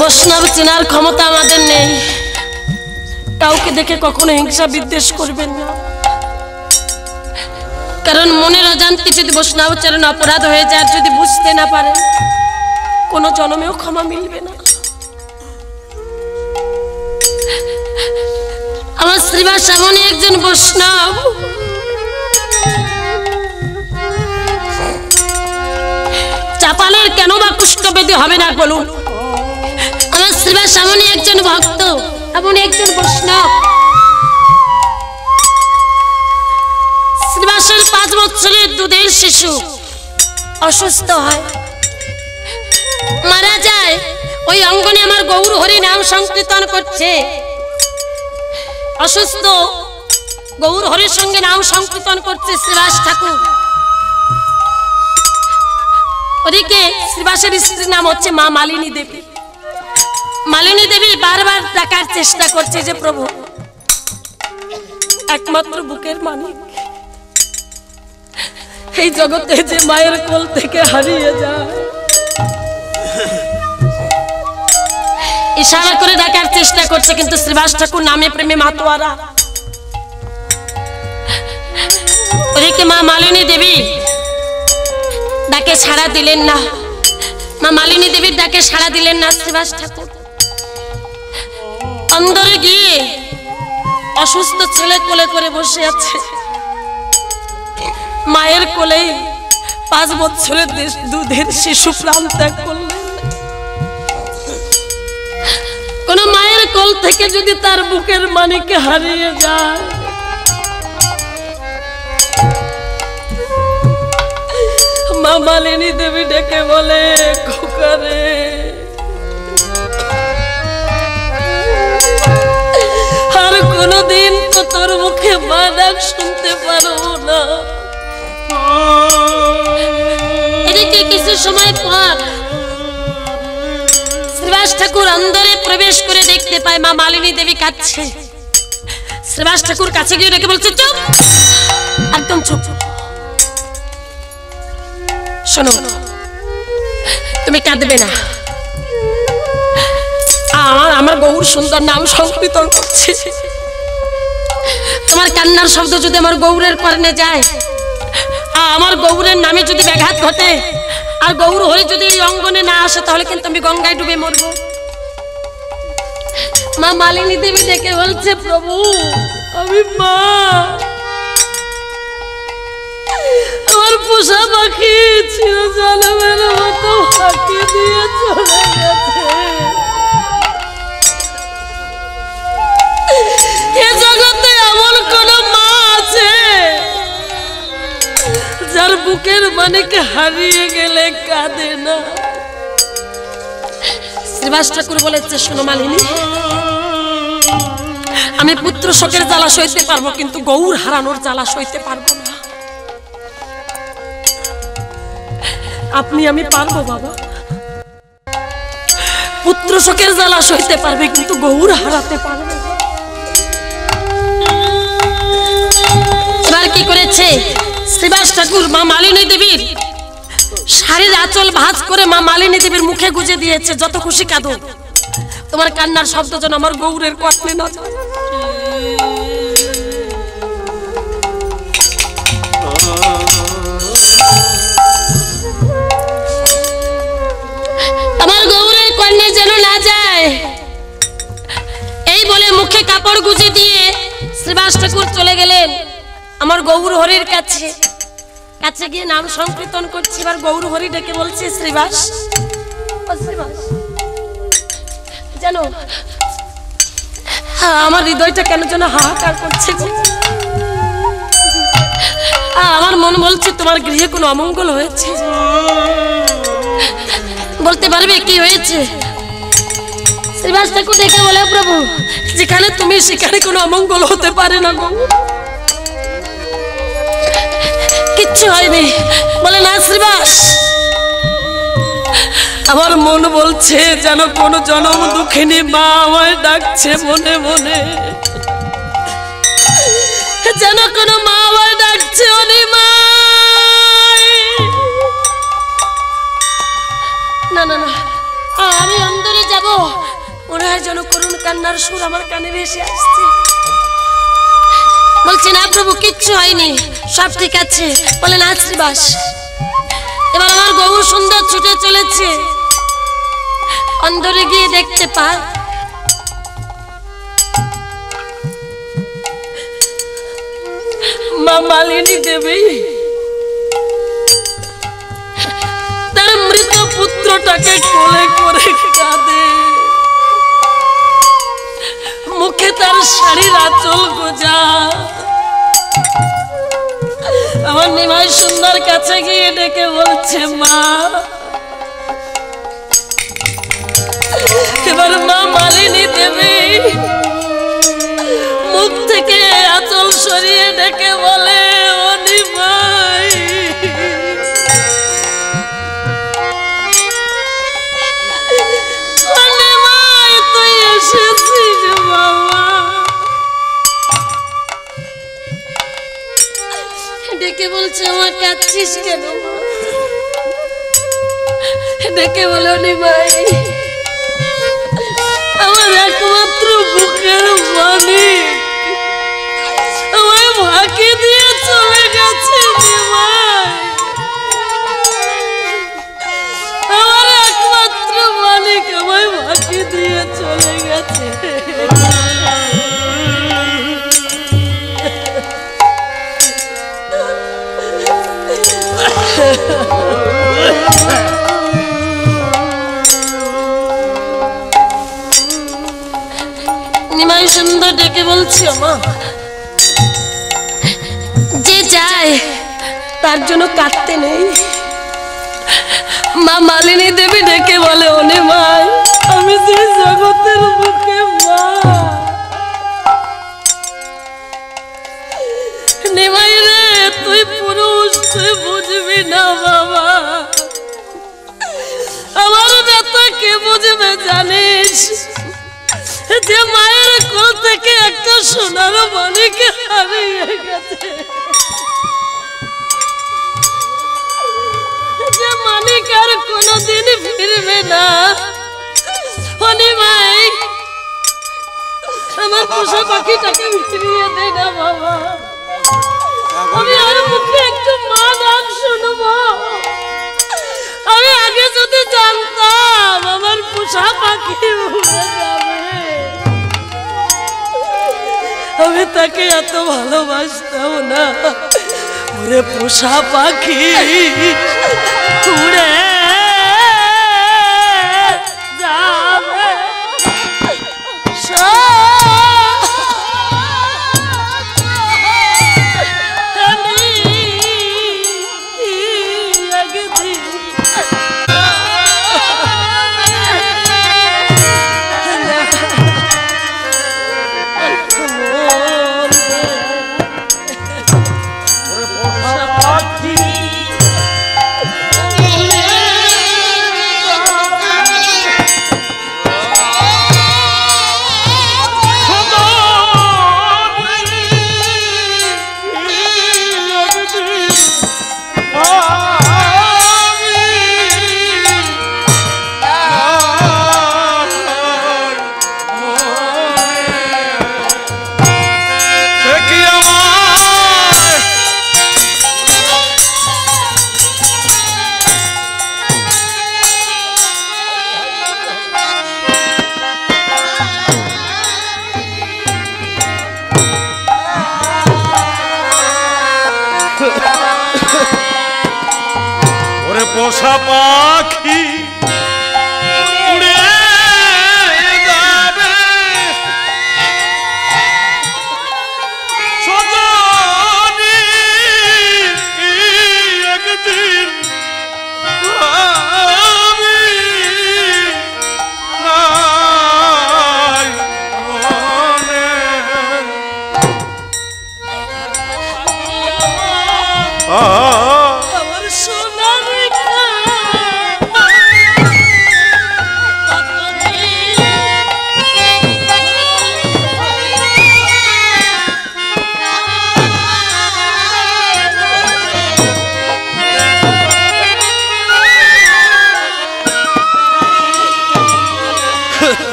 বৈষ্ণব চেনার ক্ষমতা আমাদের নেই। কাউকে দেখে কখনো হিংসা বিদ্বেষ করবেন না, কারণ মনের অজান্তে যদি বৈষ্ণব চরণে অপরাধ হয়ে যায়, আর যদি বুঝতে না পারে, কোনো জন্মেও ক্ষমা মিলবে না। আমার শ্রীবাস এমনই একজন বৈষ্ণব, চাপালের কেন বা কুষ্ঠব্যাধি হবে না বলুন? আমার শ্রীবাস এমনই একজন ভক্ত, এমনই একজন বৈষ্ণব। শ্রীবাসের 5 বছরের দুধের শিশু অসুস্থ হয়, মারা যায়। ওই অঙ্গনে আমার গৌর হরি নাম সংকীর্তন করছে। অসুস্থ গৌর হরির সঙ্গে নাম সংকীর্তন করছে শ্রীবাস ঠাকুর। ওদিকে শ্রীবাসের স্ত্রীর নাম হচ্ছে মা মালিনী দেবী। মালিনী দেবী বারবার ডাকার চেষ্টা করছে যে প্রভু, একমাত্র বুকের মানিক, এই জগতে যে মায়ের কোল থেকে হারিয়ে যায়, ইশারা করে ডাকার চেষ্টা করছে, কিন্তু শ্রীবাস ঠাকুর নামে প্রেমে মাতোয়ারা। ওদিকে মা মালিনী দেবী ডাকে সাড়া দিলেন না, মা মালিনী দেবীর ডাকে সাড়া দিলেন না শ্রীবাস ঠাকুর। অন্দরে গিয়ে অসুস্থ ছেলে কোলে করে বসে আছে। মায়ের কোলে 5 বছরের দুধের শিশু প্রাণ ত্যাগ করলেন। কোন মায়ের কোল থেকে যদি তার বুকের মানিকে হারিয়ে যায়, মা মালিনী দেবী ডেকে বলে, খোকারে, আর কোনদিন তো তোর মুখে মা ডাক শুনতে পারবো না। এদিকে কিছু সময় পর শ্রীবাস ঠাকুর অন্দরে প্রবেশ করে দেখতে পায় মা মালিনী দেবী কাঁদছে। শ্রীবাস ঠাকুর কাছে গিয়ে ডেকে বলছে, চুপ, একদম চুপ। শোনো, তুমি কাঁদবে না। আমার গৌর সুন্দর নাম সংকীর্তন করছে। তোমার কান্নার শব্দ যদি আমার গৌরের কর্ণে যায়, আমার গৌরের নামে যদি ব্যাঘাত ঘটে, আর গৌর হয়ে যদি এই অঙ্গনে না আসে, তাহলে কিন্তু আমি গঙ্গায় ডুবে মরব। মা মালিনী দেবী ডেকে বলছে, প্রভু, আমি মা, আমার পোষা পাখি চিরজন্মের মতো ফাঁকি দিয়ে চলে গেছে। এ জগতে এমন কোন মা আছে যার বুকের মানিকে হারিয়ে গেলে কাঁদে না? শ্রীবাস ঠাকুর বলেছে, শোনো মালিনী, আমি পুত্র শোকের জ্বালা সইতে পারবো, কিন্তু গৌর হারানোর জ্বালা সইতে পারবো না। আপনি আমি পারবো বাবা, পুত্র শোকের জ্বালা সইতে পারবে, কিন্তু গৌর হারাতে পারবে। এবার কি করেছে শ্রীবাস ঠাকুর? মা মালিনী দেবীর শাড়ির আঁচল ভাঁজ করে মা মালিনী দেবীর মুখে গুজে দিয়েছে, যত খুশি কাঁদো, তোমার কান্নার শব্দ যেন আমার গৌরের কর্ণে না যায়। আমার গৌরের কর্ণে যেন না যায়, এই বলে মুখে কাপড় গুজে দিয়ে শ্রীবাস ঠাকুর চলে গেলেন আমার গৌর হরির কাছে। কাছে গিয়ে নাম সংকীর্তন করছি। এবার গৌর হরি ডেকে বলছে, শ্রীবাস, ও শ্রীবাস, জানো আমার হৃদয়টা কেন যেন হাহাকার করছে। আমার মন বলছে তোমার গৃহে কোনো অমঙ্গল হয়েছে। বলতে পারবে কি হয়েছে? শ্রীবাস ঠাকুর ডেকে বলে, প্রভু, যেখানে তুমি সেখানে কোনো অমঙ্গল হতে পারে না গো, কিচ্ছু হয়নি। বলে, না শ্রীবাস, আমার মন বলছে যেন কোন জনম দুঃখিনী মা আমায় ডাকছে মনে মনে, যেন কোন মা আমায় ডাকছে অনিমাই। না না না, আমি অন্দরে যাব, মনে হয় যেন করুণ কান্নার সুর আমার কানে ভেসে আসছে। বলছি, না প্রভু, কিচ্ছু হয়নি, সব ঠিক আছে। বলে, না শ্রীবাস, এবার আমার গৌর সুন্দর ছুটে চলেছে, অন্দরে গিয়ে দেখতে পায় মা মালিনী দেবী তার মৃত পুত্রটাকে কোলে করে কাঁদে, মুখে তার শাড়ির আঁচল গোজা। আমার নিমাই সুন্দর কাছে গিয়ে ডেকে বলছে, মা। এবার মা মালিনী দেবী মুখ থেকে আঁচল সরিয়ে ডেকে বলে, ও নিমাই, ও নিমাই, তুই এসেছিস বাবা। ডেকে বলছে, আমার কাঁদছিস কেন? ডেকে বলো, নিমাই, আমার একমাত্র বুকের মালিক আমায় ফাঁকি দিয়ে চলে গেছে। নিমাই, আমার একমাত্র মালিক আমায় ফাঁকি দিয়ে চলে গেছে। নিমাই সুন্দর ডেকে বলছি, মা, যে যায় তার জন্য কাঁদতে নেই। মা মালিনী দেবী ডেকে বলে, ও নিমাই, আমি যে জগতের বুকে মা। নিমাই রে, তুই পুরুষ, তুই বুঝবি না বাবা, আমার ব্যথা কে বুঝবে জানিস? যে মায়ের কোল থেকে একটা সোনার মানিকে হারিয়ে গেছে, যে মানিক আর কোনোদিন ফিরবে না। অনিমাই, আমার পোষা পাখিটাকে ফিরিয়ে দে না বাবা, আমি আর মুখে একটু মা নাম শুনবো। আমি আগে যদি জানতাম আমার পোষা পাখি উড়ে যাবে, আমি তাকে এত ভালোবাসতাম না। ওরে পোষা পাখি উড়ে যাবে, What? পাখি উড়ে যাবে সজনী একদিন আমি নাই মনে আমার সোনার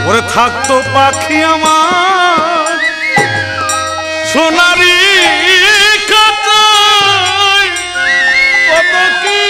ওরে থাকতো পাখি আমার সোনারি কাটায় কত কি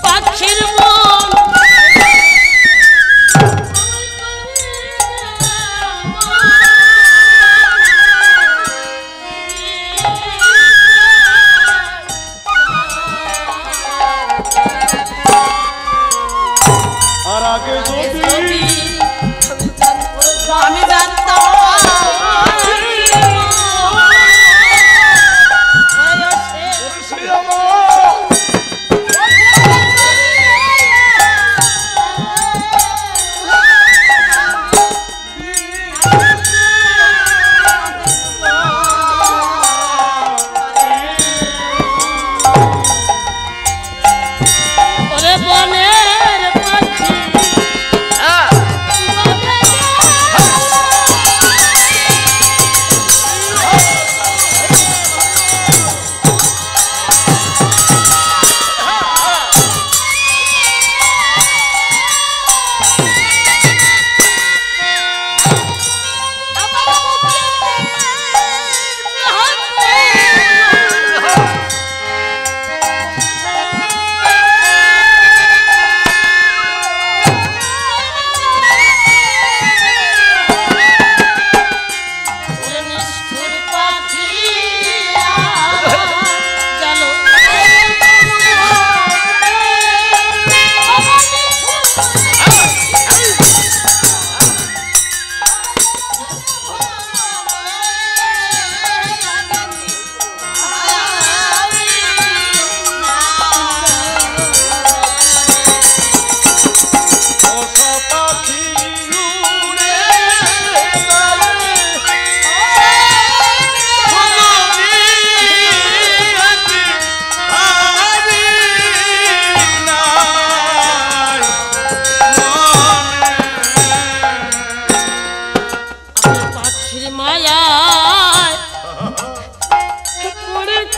পাখির মন আর আগে যদি আমি জানতাম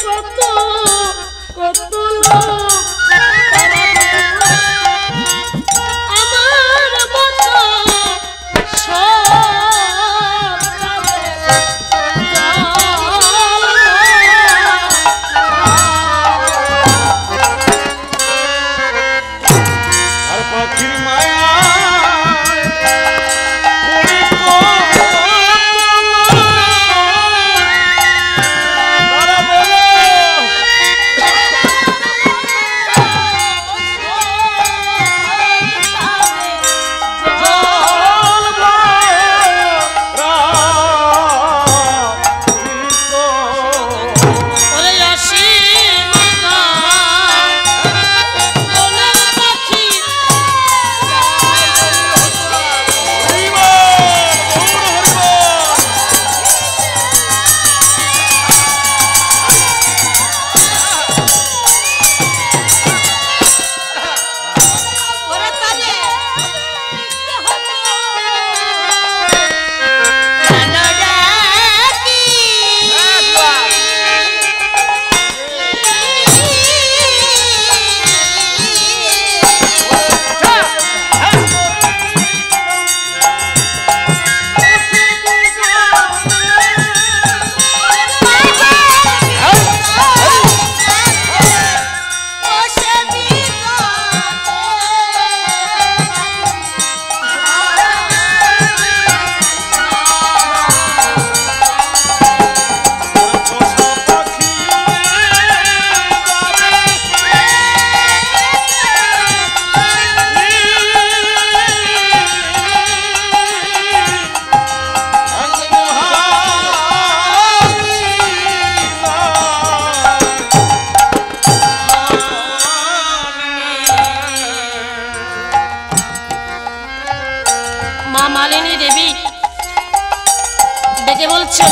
কত কত লোক আমার মতো সব আর পাখির মায়া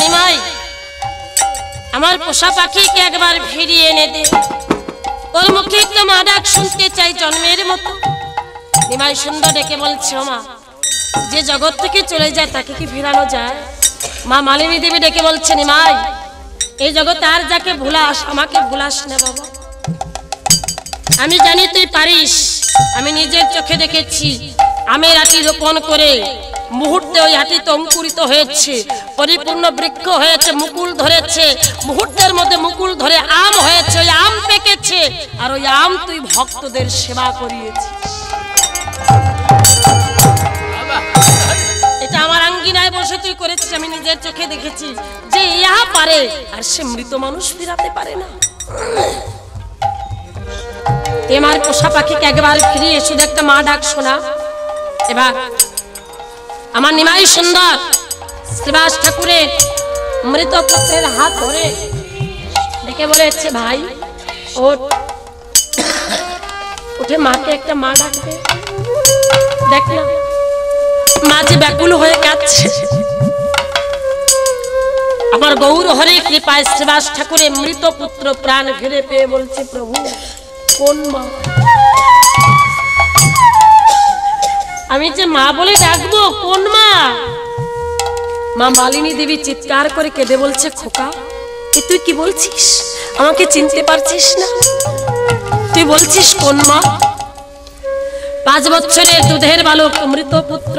নিমাই আমার পোষা পাখিকে একবার ফিরিয়ে এনে দে, ওর মুখে একটা মা ডাক শুনতে চাই জন্মের মতো। নিমাই সুন্দর ডেকে বলছে, ও মা, যে জগৎ থেকে চলে যায় তাকে কি ফেরানো যায়? মা মালিনী দেবী ডেকে বলছে, নিমাই, এই জগতে আর যাকে ভুলাস আমাকে ভুলাস না বাবা। আমি জানি তুই পারিস, আমি নিজের চোখে দেখেছি। আমের আটি রোপণ করে মুহূর্তে ওই আটিতে অঙ্কুরিত হয়েছে, পরিপূর্ণ বৃক্ষ হয়েছে, মুকুল ধরেছে, মুহূর্তের মধ্যে মুকুল ধরে আম হয়েছে, ওই আম পেকেছে, আর ওই আম তুই ভক্তদের সেবা করিয়েছিস। এটা আমার আঙ্গিনায় বসে তুই করেছিস, আমি নিজের চোখে দেখেছি। যে ইহা পারে আর সে মৃত মানুষ ফিরাতে পারে না। আমার পোষা পাখিকে একবার ফিরিয়ে শুধু একটা মা ডাক শোনা। এবার আমার নিমাই সুন্দর শ্রীবাস ঠাকুরের মৃত পুত্রের হাত ধরে ডেকে বলেছে, ভাই ওঠ, উঠে মাকে একটা মা ডাকবে। দেখ না মা যে ব্যাকুল হয়ে কাঁদছে। আমার গৌর হরে কৃপায় শ্রীবাস ঠাকুরের মৃত পুত্র প্রাণ ফিরে পেয়ে বলছে, প্রভু কোন মা? আমি যে মা বলে ডাকবো, কোন মা? মা মালিনী দেবী চিৎকার করে কেঁদে বলছে, খোকা এ তুই কি বলছিস? আমাকে চিনতে পারছিস না? তুই বলছিস কোন মা? 5 বছরের দুধের বালক মৃত পুত্র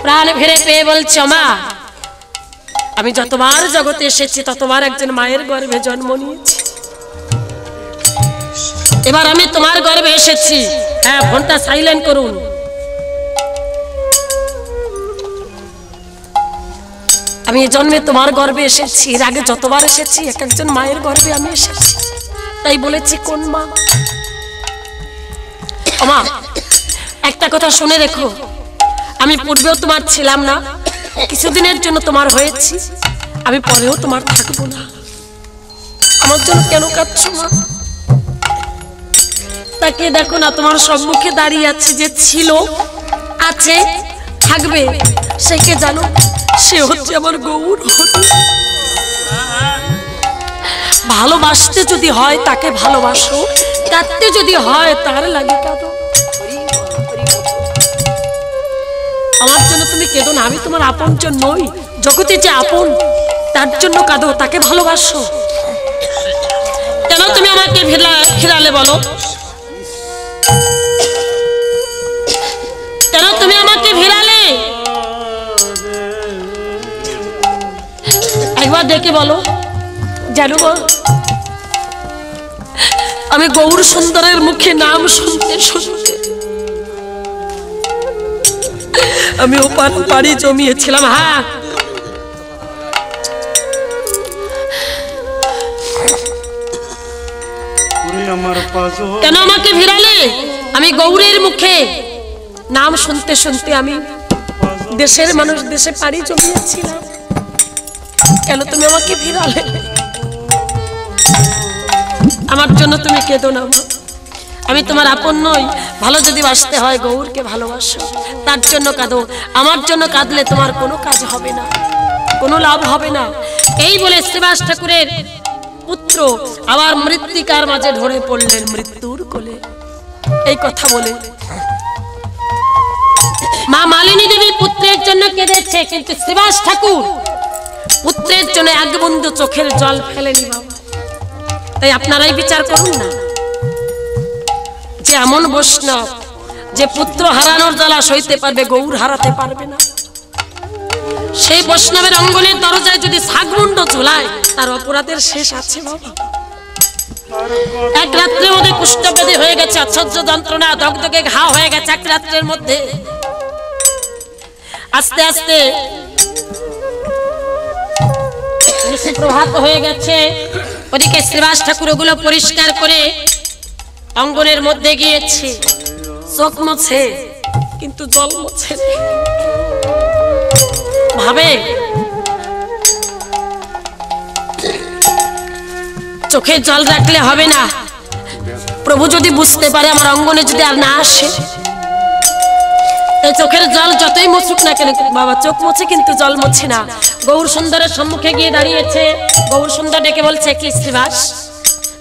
প্রাণ ফিরে পেয়ে বলছে, মা আমি যতবার জগতে এসেছি ততবার একজন মায়ের গর্ভে জন্ম নিয়েছি। এবার আমি তোমার গর্ভে এসেছি। হ্যাঁ, ফোনটা সাইলেন্ট করুন। আমি এই জন্মে তোমার গর্ভে এসেছি, এর আগে যতবার এসেছি এক একজন মায়ের গর্ভে আমি এসেছি। তাই বলেছি কোন মা? মা একটা কথা শুনে রেখো, আমি পূর্বেও তোমার ছিলাম না, কিছুদিনের জন্য তোমার হয়েছি, আমি পরেও তোমার থাকবো না। আমার জন্য কেন কাঁদছো মা? তাকে দেখো না, তোমার সম্মুখে দাঁড়িয়ে আছে, যে ছিল, আছে, থাকবে, সে কে জানো? সে হচ্ছে আমার গৌর। ভালোবাসতে যদি হয় তাকে ভালোবাসো, কাঁদতে যদি হয় তার লাগে কাঁদো। আমার জন্য তুমি কেঁদো না, আমি তোমার আপনজন নই। জগতে যে আপন তার জন্য কাঁদো, তাকে ভালোবাসো। আমাকে ফিরালে বলো? কেন তুমি আমাকে ফিরালে? একবার দেখে বলো। জানো আমি গৌর সুন্দরের মুখে নাম শুনতে শুনতে আমি ওপার পাড়ি জমিয়েছিলাম। হ্যাঁ, কেন আমাকে ফিরালে? আমি গৌরের মুখে নাম শুনতে শুনতে আমি দেশের মানুষ দেশে পাড়ি জমিয়েছিলাম। কেন তুমি আমাকে ফিরালে? আমার জন্য তুমি কেঁদো না মা, আমি তোমার আপন নই। ভালো যদি বাসতে হয় গৌরকে ভালোবাসো, তার জন্য কাঁদো। আমার জন্য কাঁদলে তোমার কোনো কাজ হবে না, কোনো লাভ হবে না। এই বলে শ্রীবাস ঠাকুরের পুত্র আবার মৃত্তিকার মাঝে ঢলে পড়লেন মৃত্যুর কোলে। এই কথা বলে মা মালিনী দেবী পুত্রের জন্য কেঁদেছে, কিন্তু শ্রীবাস ঠাকুর পুত্রের জন্য এক বিন্দু চোখের জল ফেলেনি বাবা। তাই আপনারাই বিচার করুন না যে এমন বৈষ্ণব যে পুত্র হারানোর জ্বালা সইতে পারবে, গৌর হারাতে পারবে না। সেই বৈষ্ণবের অঙ্গনের দরজায় যদি শাকমুন্ড ঝোলায় তার অপরাধের শেষ আছে বাবা। এক রাত্রের মধ্যে কুষ্ঠব্যাধি হয়ে গেছে, অসহ্য যন্ত্রণা, দগদগে ঘা হয়ে গেছে এক রাত্রের মধ্যে। আস্তে আস্তে প্রভাত হয়ে গেছে। ওদিকে শ্রীবাস ঠাকুর ওগুলো পরিষ্কার করে অঙ্গনের মধ্যে গিয়েছে, চোখ মুছে কিন্তু জল মুছে ভাবে চোখে জল রাখলে হবে না। প্রভু যদি বুঝতে পারে আমার অঙ্গনে যদি আর না আসে, এই চোখের জল যতই মুছুক না কেন বাবা, চোখ মুছে কিন্তু জল মুছে না। গৌর সুন্দরের সম্মুখে গিয়ে দাঁড়িয়েছে। গৌর সুন্দর ডেকে বলছে, কি শ্রীবাস,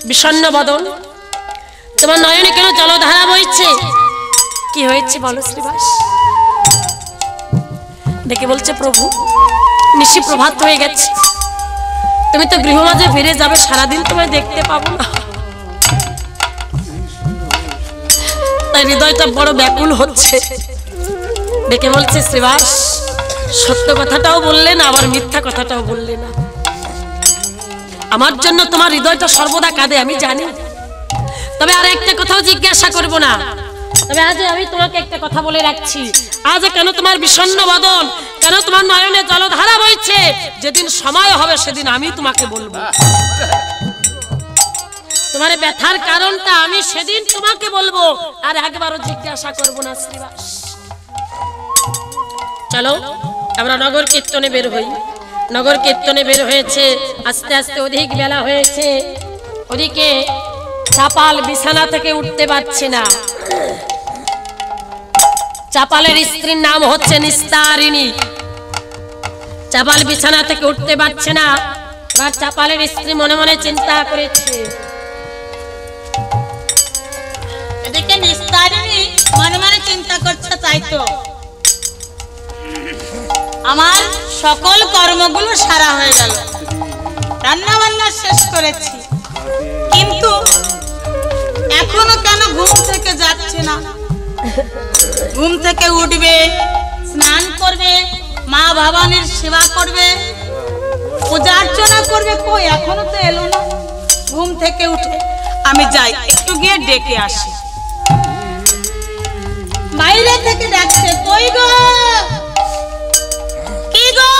বিষণ্ণ বদন, তোমার নয়নে কেন জলধারা বইছে? কি হয়েছে বলো শ্রীবাস? ডেকে বলছে, প্রভু নিশি প্রভাত হয়ে গেছে, তুমি তো গৃহমাঝে ফিরে যাবে, সারাদিন তোমায় দেখতে পাবো না। তাই হৃদয়টা বড় ব্যাকুল হচ্ছে। ডেকে বলছে, শ্রীবাস সত্য কথাটাও বললে না, আবার মিথ্যা কথাটাও বললে না। আমার জন্য তোমার হৃদয়টা সর্বদা কাঁদে আমি জানি, তবে আর একটা কথাও জিজ্ঞাসা করব না। তবে আজ আমি তোমাকে একটা কথা বলে রাখছি, আজ কেন তোমার বিষণ্ণ বদন, কেন তোমার নয়নে জলধারা বইছে? যেদিন সময় হবে সেদিন আমি তোমাকে বলবো। তোমার ব্যথার কারণটা আমি সেদিন তোমাকে বলবো, আর একবারও জিজ্ঞাসা করব না শ্রীবাস। চলো আমরা নগর কীর্তনে বের হই। নগর কীর্তনে বের হয়েছে, আস্তে আস্তে অধিক বেলা হয়েছে। ওদিকে চাপাল বিছানা থেকে উঠতে পারছে না। চাপালের স্ত্রীর নাম হচ্ছে নিস্তারিণী। চাপাল বিছানা থেকে উঠতে পারছে না। এবার চাপালের স্ত্রী মনে মনে চিন্তা করেছে। এদিকে নিস্তারিণী মনে মনে চিন্তা করছে, তাই তো আমার সকল কর্মগুলো সারা হয়ে গেল, রান্না বান্না শেষ করেছি, কিন্তু এখনো কেন ঘুম থেকে যাচ্ছে না? ঘুম থেকে উঠবে, স্নান করবে, মা ভবানীর সেবা করবে, পূজা অর্চনা করবে, কই এখনো তো এলো না। ঘুম থেকে উঠে আমি যাই একটু গিয়ে ডেকে আসি। বাইরে থেকে ডাকছে, কই গো, কি গো,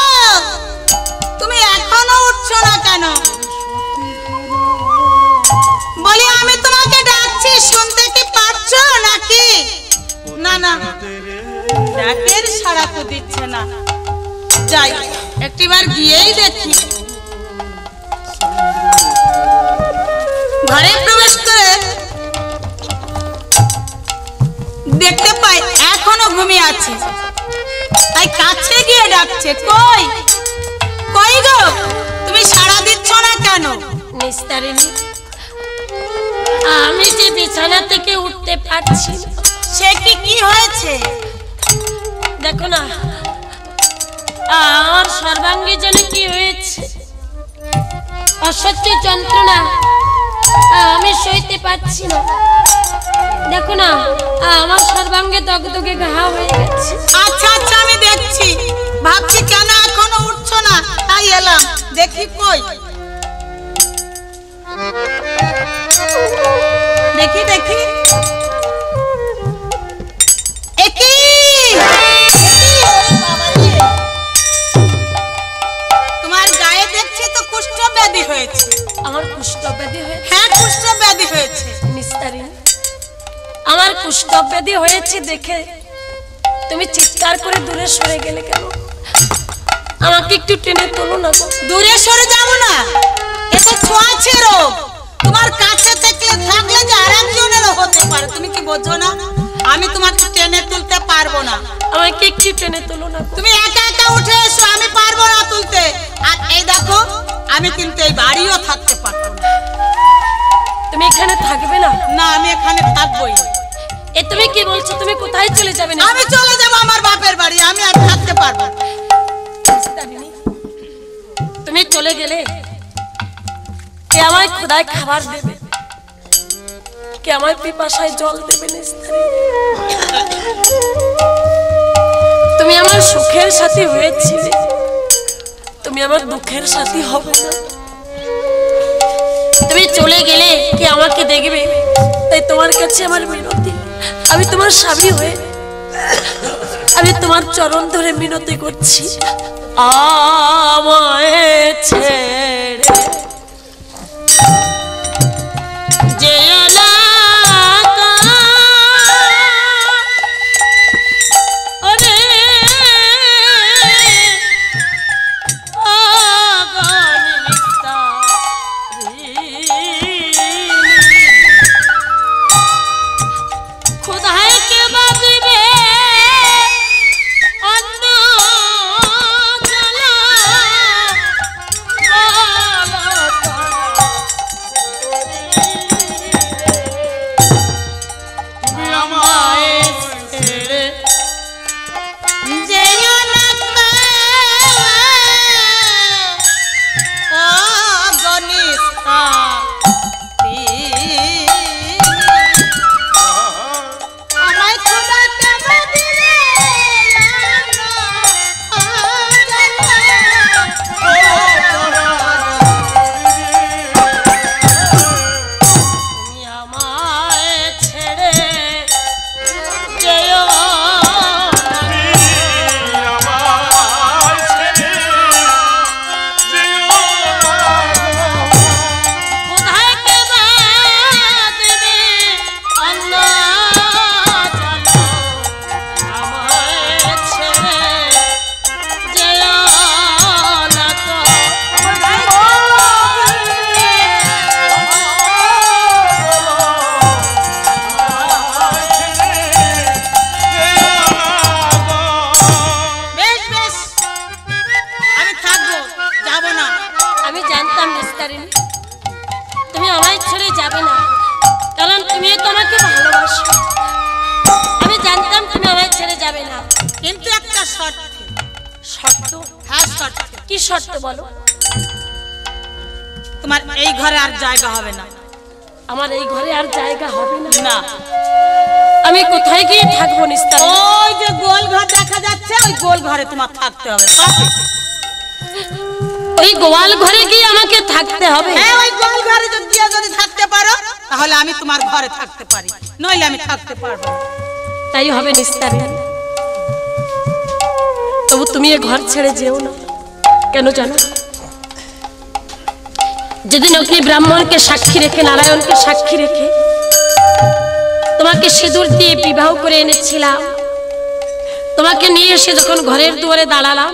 তুমি এখনো উঠছো না কেন? বলি আমি তোমাকে ডাকছি, শুনতে কি পাচ্ছ নাকি? না না, ডাকের সাড়া তো দিচ্ছে না। যাই একটিবার গিয়েই দেখি। ঘরে প্রবেশ করে দেখতে পাই এখনো ঘুমিয়ে আছে, তাই কাছে গিয়ে ডাকছে, কই কই গো, তুমি সাড়া দিচ্ছ না কেন? নিস্তারিণী, আমি যে বিছানা থেকে উঠতে পারছি না। সে কি হয়েছে? দেখো না আমার সর্বাঙ্গে যেন কি হয়েছে, অসহ্য যন্ত্রণা। আমি আমি সইতে পারছি না। দেখো না আমার সর্বাঙ্গে দগদগে ঘা হয়ে গেছে। আচ্ছা আচ্ছা আমি দেখছি, ভাবছি কেন এখনো উঠছো না, তাই এলাম। দেখি কই, দেখি দেখি। তোমার গায়ে দেখছি তো কুষ্ঠ ব্যাধি হয়েছে। আমার কুষ্ঠ ব্যাধি হয়েছে? হ্যাঁ কুষ্ঠ ব্যাধি হয়েছে। নিস্তারিণী, আমার কুষ্ঠ ব্যাধি হয়েছে দেখে তুমি চিৎকার করে দূরে সরে গেলে কেন? আমাকে একটু টেনে তোলো না। দূরে সরে যাবো না, এ তো ছোঁয়াচে রোগ। তোমার কাছে থাকলে যে আরেকজনেরও হতে পারে, তুমি কি বোঝো না? আমি তোমাকে টেনে তুলতে পারবো না। আমাকে একটু টেনে তোলো না। তুমি একা একা উঠে এসো, আমি পারবো না তুলতে। আর এই দেখো, আমি কিন্তু এই বাড়িও থাকতে পারবো না। তুমি এখানে থাকবে না? না, আমি এখানে থাকবোই। এ তুমি কি বলছো? তুমি কোথায় চলে যাবে? না আমি চলে যাবো আমার বাপের বাড়ি, আমি আর থাকতে পারবো না। তুমি চলে গেলে কে আমায় খোদায় খাবার দেবে? কে আমায় পিপাসায় জল দেবে? তুমি আমার সুখের সাথী হয়েছিলে, তুমি আমার দুঃখের সাথী হবে না। তুমি চলে গেলে কে আমাকে দেখবে? তাই তোমার কাছে আমার মিনতি, আমি তোমার স্বামী হয়ে আমি তোমার চরণ ধরে মিনতি করছি, আমায় ছেড়ে যেও না। ওরে খোদায় কে বাঁধবে অন্য জ্বালা তুমি আমায় ছেড়ে যেও না গনিষ্ঠা আমায় খোদাতে বাঁধিলে তুমি আমায় ছেড়ে যেও না। আমায় ছেড়ে যেও না। কোথায় কে বাঁধবে অন্য জ্বালা, আমায় ছেড়ে যেও না তো। বেশ বেশ, আমি থাকবো, যাবো না। আমি জানতাম নিস্তারিণী তুমি আমায় ছেড়ে যাবে না, কারণ তুমি তো আমাকে ভালোবাসো। আমি জানতাম তুমি আমায় ছেড়ে যাবে না, কিন্তু একটা শর্ত। শর্ত? হ্যাঁ শর্ত। কি শর্ত বলো? তোমার এই ঘরে আর জায়গা হবে না। আমার এই ঘরে আর জায়গা হবে না? না, আমি কোথায় গিয়ে থাকবো নিস্তারিণী? ওই যে গোল ঘর দেখা যাচ্ছে, ওই গোল ঘরে তোমার থাকতে হবে। ওই গোয়াল ঘরে গিয়ে আমাকে থাকতে হবে? হ্যাঁ, ওই গোল ঘরে যদি থাকতে পারো তাহলে আমি তোমার ঘরে থাকতে পারি, নইলে আমি থাকতে পারবো না। তাই হবে নিস্তারিণী। তবু তুমি এ ঘর ছেড়ে যেও না। কেন জানো? যেদিন অগ্নি ব্রাহ্মণকে সাক্ষী রেখে, নারায়ণকে সাক্ষী রেখে তোমাকে সিঁদুর দিয়ে বিবাহ করে এনেছিলাম, তোমাকে নিয়ে এসে যখন ঘরের দুয়ারে দাঁড়ালাম,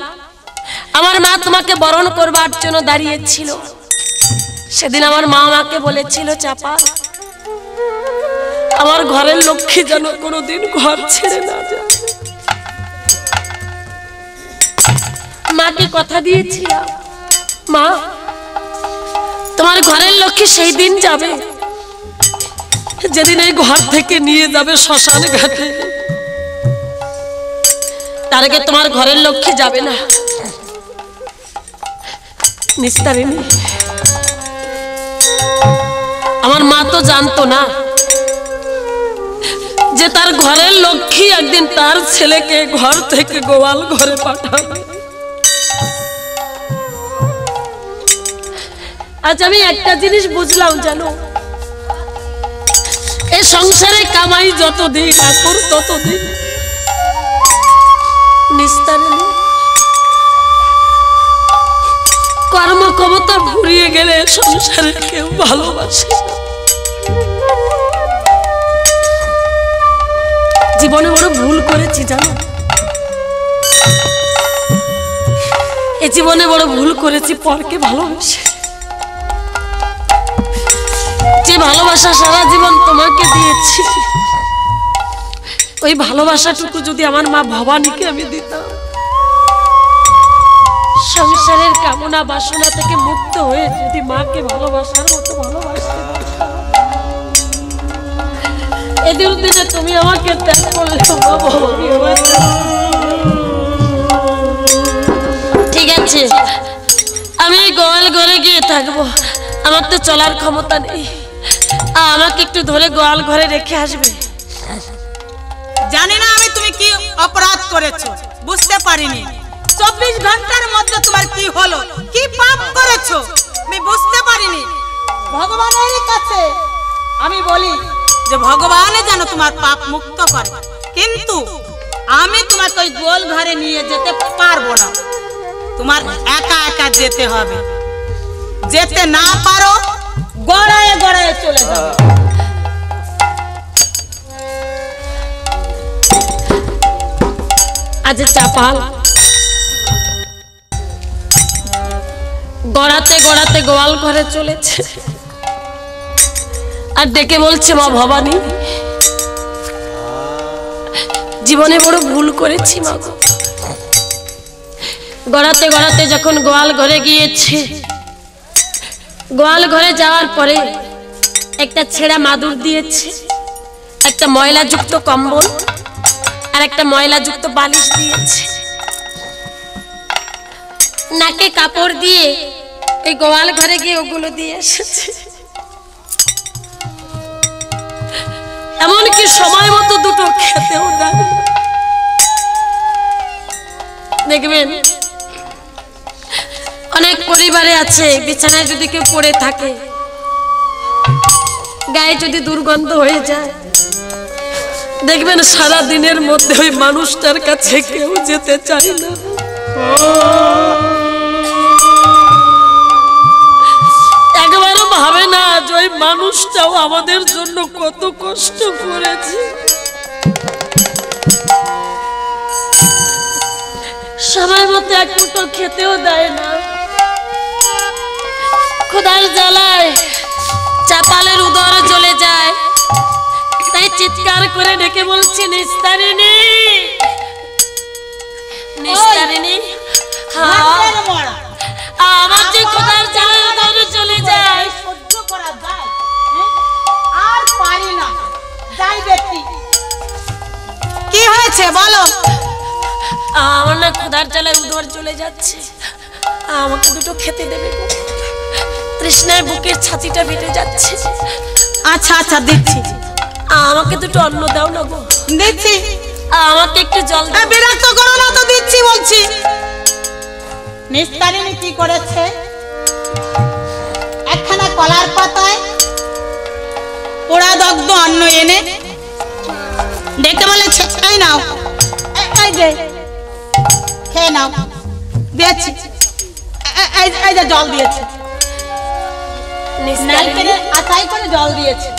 আমার মা তোমাকে বরণ করবার জন্য দাঁড়িয়েছিল। সেদিন আমার মা আমাকে বলেছিল, চাপা আমার ঘরের লক্ষ্মী যেন কোনোদিন ঘর ছেড়ে না যায়। মাকে কথা দিয়েছিলাম, মা তোমার ঘরের লক্ষ্মী সেই দিন যাবে যেদিন এই ঘর থেকে নিয়ে যাবে শ্মশান ঘাটে, তার আগে তোমার ঘরের লক্ষ্মী যাবে না। নিস্তারিণী, আমার আমার মা তো জানতো না যে তার ঘরের লক্ষ্মী একদিন তার ছেলেকে ঘর থেকে গোয়াল ঘরে পাঠাবে। আজ আমি একটা জিনিস বুঝলাম, জানো, এই সংসারে কামাই যতদিন আকর ততদিন নিস্তারে কর্মক্ষমতা ফুরিয়ে গেলে সংসারে কেউ ভালোবাসে না। জীবনে বড় ভুল করেছি, জানো, এ জীবনে বড় ভুল করেছি পরকে ভালোবেসে। যে ভালোবাসা সারা জীবন তোমাকে দিয়েছি, ওই ভালোবাসাটুকু যদি আমার মা ভবানীকে আমি দিতাম, সংসারের কামনা বাসনা থেকে মুক্ত হয়ে যদি মাকে ভালোবাসার মতো ভালোবাসতে পারতাম। এদিন দিনে তুমি আমাকে ত্যাগ করলে ঠিক আছে, আমি গোয়াল ঘরে গিয়ে থাকবো, আমার তো চলার ক্ষমতা নেই, আমাকে একটু ধরে গোয়াল ঘরে রেখে আসবে। জানি না আমি তুমি কি অপরাধ করেছো, বুঝতে পারিনি। 24 ঘন্টার মধ্যে তোমার কি হলো, কি পাপ করেছো আমি বুঝতে পারিনি। ভগবানের কাছে আমি বলি যে ভগবানই যেন তোমার পাপ মুক্ত করে, কিন্তু আমি তোমাকে ওই গোয়াল ঘরে নিয়ে যেতে পারবো না। তোমার একা একা যেতে হবে, যেতে না পারো গড়ায় গড়ায় চলে যাবে। আজ চাপাল গড়াতে গড়াতে গোয়াল ঘরে চলেছে, আর ডেকে বলছে, মা ভবানী, জীবনে বড় ভুল করেছি মা গো। গড়াতে গড়াতে যখন গোয়াল ঘরে গিয়েছে, গোয়াল ঘরে যাওয়ার পরে একটা ছেঁড়া মাদুর দিয়েছে, একটা ময়লাযুক্ত কম্বল আর একটা ময়লাযুক্ত বালিশ দিয়েছে। নাকে কাপড় দিয়ে এই গোয়াল ঘরে গিয়ে ওগুলো দিয়ে এসেছে। এমনকি সময় মতো দুটো খেতেও দেয় না। দেখবেন অনেক পরিবারে আছে, বিছানায় যদি কেউ পড়ে থাকে, গায়ে যদি দুর্গন্ধ হয়ে যায়, দেখবেন সারা দিনের মধ্যে ওই মানুষটার কাছে কেউ যেতে চায় না। একবারও ভাবে না যে ওই মানুষটাও আমাদের জন্য কত কষ্ট করেছে। সময় মতো এক মুঠো খেতেও দেয় না। খোদার জ্বালায় চাপালের উদর চলে যায়, তাই চিৎকার করে ডেকে বলছি, নিস্তারিণী, নিস্তারিণী, আমার যে খোদার জ্বালায় উদর চলে যায়, সহ্য করা যায় আর পারি না। যাই দেখি কি হয়েছে বলো। আমার না খোদার জ্বালায় উদর চলে যাচ্ছে, আমাকে দুটো খেতে দেবে গো। তৃষ্ণায় বুকের ছাতিটা বেড়ে যাচ্ছে। আচ্ছা আচ্ছা দিচ্ছি, আমাকে দুটো অন্ন দাও না গো। দিচ্ছি, আমাকে একটু জল দাও। বিরক্ত করো না তো, দিচ্ছি বলছি। নিস্তারিণী কি করেছে, একখানা কলার পাতায় পোড়া দগ্ধ অন্ন এনে ডেকে বলেছে, এই নাও, এই যে খেয়ে নাও, দিয়েছি, এই যে জল দিয়েছে, নারকেলের আটাই করে জল দিয়েছে,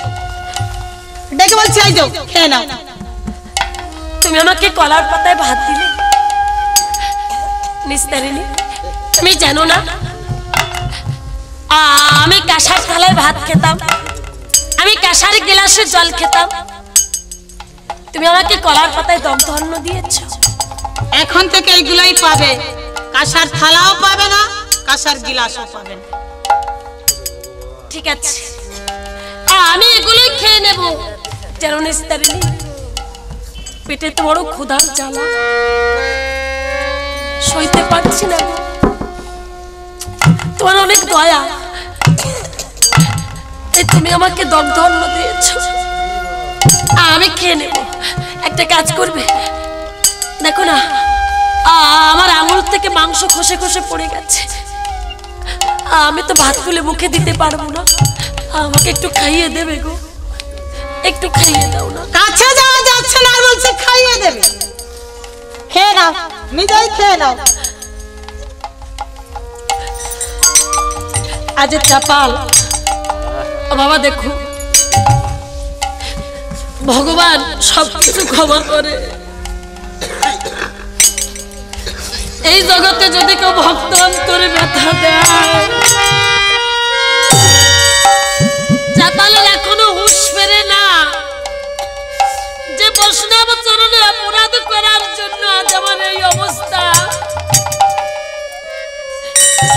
ডেকে বলছি, এই যে খেয়ে নাও। তুমি আমাকে কলার পাতায় ভাত দিলে, নিস্তারিণী, তুমি জানো না আমি কাঁসার থালায় ভাত খেতাম, আমি কাঁসার গ্লাসে জল খেতাম, তুমি আমাকে কলার পাতায় দগ্ধ অন্ন দিয়েছ। এখন থেকে এইগুলাই পাবে, কাঁসার থালাও পাবে না, কাঁসার গিলাসও পাবে না। ঠিক আছে, আমি এগুলোই খেয়ে নেব। যেন নিস্তারিণী, পেটে তো বড় ক্ষুধার জ্বালা, সইতে পারছি না গো। তোমার অনেক দয়া, এই তুমি আমাকে দগ্ধ অন্ন দিয়েছো, আমি খেয়ে নেব। একটা কাজ করবে, দেখো না আমার আঙুল থেকে মাংস খসে খসে পড়ে গেছে, আমি তো ভাত তুলে মুখে দিতে পারবো না, আমাকে একটু খাইয়ে দেবে গো, একটু খাইয়ে দাও না। কাছে যাওয়া যাচ্ছে না, আর বলছে খাইয়ে দেবে। খেয়ে নাও, নিজেই খেয়ে নাও। আজ চাপাল বাবা, দেখো ভগবান সবকিছু ক্ষমা করে। এই জগতে যদি কেউ ভক্ত অন্তরে ব্যথা দেয়, চাপালের এখনো হুঁশ ফেরে না যে বৈষ্ণব চরণে অপরাধ করার জন্য আজ আমার এই অবস্থা।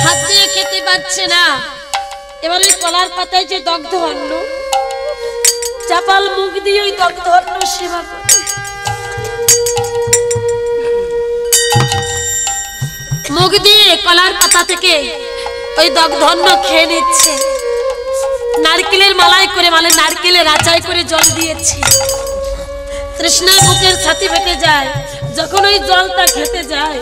হাত দিয়ে খেতে পারছে না, এবার ওই কলার পাতায় যে দগ্ধ অন্ন, চাপাল মুখ দিয়ে ওই দগ্ধ অন্ন সেবা করে। মুখ দিয়ে কলার পাতা থেকে ওই দগ্ধ অন্ন খেয়ে নিচ্ছে। নারকেলের মালাই করে, মানে নারকেলের আচাই করে জল দিয়েছে। তৃষ্ণায় বুকের ছাতি ফেটে যায়, যখন ওই জলটা খেতে যায়,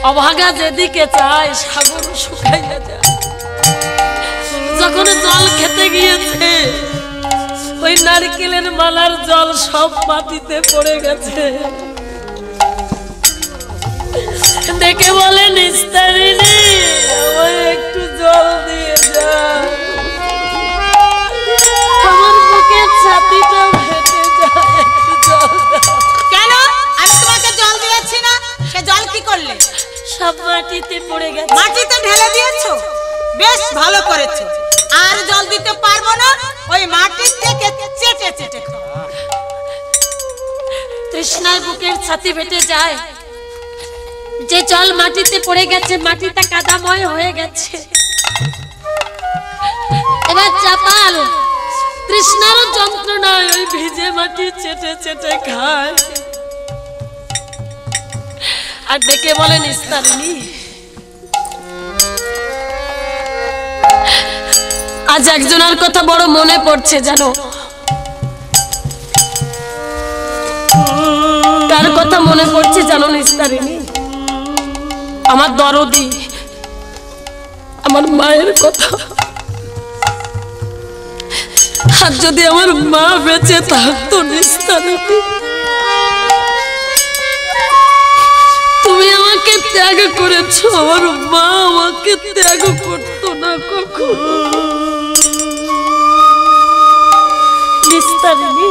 অভাগা যেদিকে চায় সাগর শুকাইয়া যায়। যখন জল খেতে গিয়েছে, ওই নারকেলের মালার জল সব মাটিতে পড়ে গেছে। দেখে বলে, নিস্তারিণী আমায় একটু জল দিয়ে যা, আমার বুকের ছাতিটা ফেটে যায়, একটু জল দাও। কেন? আমি তোমাকে জল দিয়েছি না, সে জল কি করলে? সব মাটিতে পড়ে গেছে। মাটিতে ঢেলে দিয়েছো, বেশ ভালো করেছো। আর জল দিতে পারবো না, ওই মাটির থেকে চেটে চেটে খাও। তৃষ্ণায় বুকের ছাতি ফেটে যায়, যে জল মাটিতে পড়ে গেছে, মাটিটা কাদাময় হয়ে গেছে। এবার চাপাল তৃষ্ণার যন্ত্রণায় ওই ভিজে মাটি চেটে চেটে খায়, আর ডেকে বলে, নিস্তারিণী আজ একজনের কথা বড় মনে পড়ছে জানো। কার কথা মনে পড়ছে জানো নিস্তারিণী? আমার দরদি, আমার মায়ের কথা। আর যদি আমার মা বেঁচে থাকতো নিস্তারিণী, তুমি আমাকে ত্যাগ করেছো, আমার মা আমাকে ত্যাগ করতো না কখনো। নিস্তারিণী,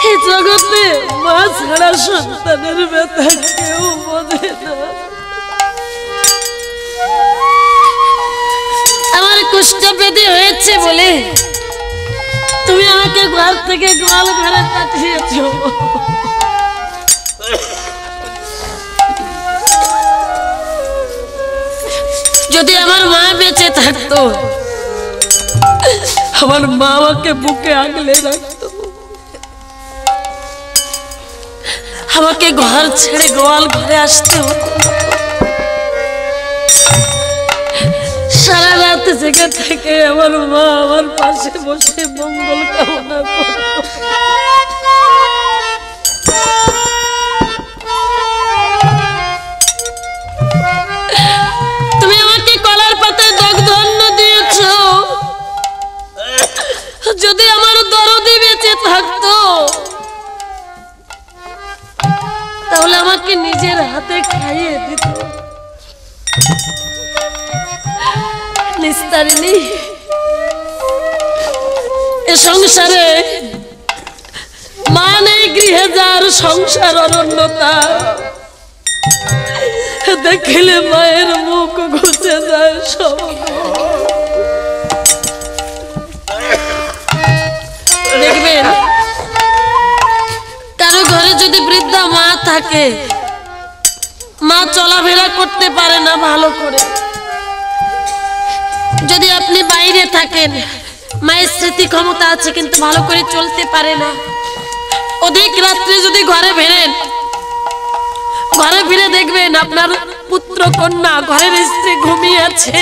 এই জগতে মা ছাড়া সন্তানের ব্যথা কেউ বোঝে না। আমার কুষ্ঠ ব্যাধি হয়েছে বলে তুমি আমাকে ঘর থেকে গোয়াল ঘরে পাঠিয়েছো। যদি আমার মা বেঁচে থাকতো, আমার মা আমাকে বুকে আগলে রাখতো, আমাকে ঘর ছেড়ে গোয়াল ঘরে আসতে হতো। সারা রাত জেগে থেকে আমার মা আমার পাশে বসে মঙ্গল কামনা করতো। তুমি আমাকে কলার পাতায় দগ্ধ অন্ন দিয়েছো, যদি আমার দরদি বেঁচে থাকতো তাহলে আমাকে নিজের হাতে খাইয়ে দিত। নিস্তারিণী, এ সংসারে মা নেই গৃহে যার সংসার অরণ্যতা, দেখিলে মায়ের মুখ ঘুচে যায় সব। দেখবেন কারো ঘরে যদি বৃদ্ধা মা থাকে, মা চলাফেরা করতে পারে না ভালো করে। যদি আপনি বাইরে থাকেন, মায়ের স্মৃতি ক্ষমতা আছে কিন্তু ভালো করে চলতে পারে না। অধিক রাত্রে যদি ঘরে ফেরেন, ঘরে ফিরে দেখবেন আপনার পুত্র কন্যা, ঘরের স্ত্রী ঘুমিয়ে আছে,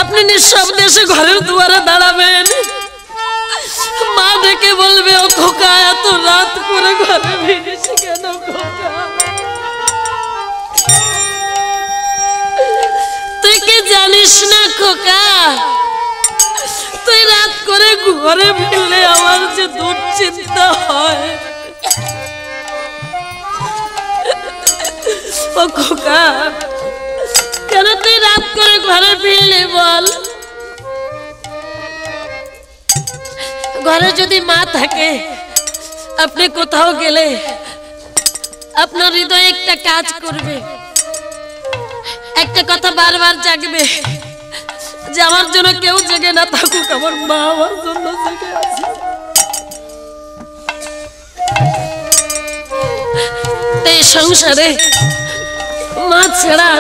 আপনি নিঃশব্দে এসে ঘরের দুয়ারে দাঁড়াবেন, মা ডেকে বলবে, ও খোকা এত রাত করে ঘরে ফিরিস কেন খোকা? তুই কি জানিস না খোকা, তুই রাত করে ঘরে ফিরলে আমার যে দুশ্চিন্তা হয়। ও খোকা কেন তুই রাত করে ঘরে ফিরলি বল? ঘরে যদি মা থাকে, আপনি কোথাও গেলে আপনার হৃদয়ে একটা কাজ করবে, একটা কথা বারবার জাগবে যে আমার জন্য কেউ জেগে না থাকুক, আমার মা আমার জন্য জেগে আছে। এই সংসারে মা ছাড়া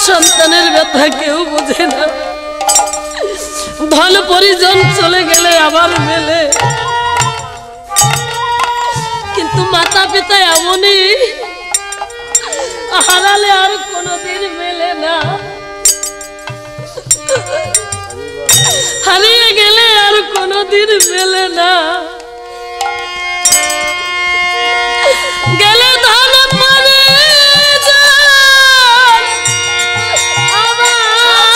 সন্তানের ব্যথা কেউ বোঝে না। ধন পরিজন চলে গেলে আবার মেলে, কিন্তু মাতা পিতা এমনই, হারালে আর কোনোদিন মেলে না, হারিয়ে গেলে আর কোনোদিন মেলে না। গেলে ধন পরিজন আবার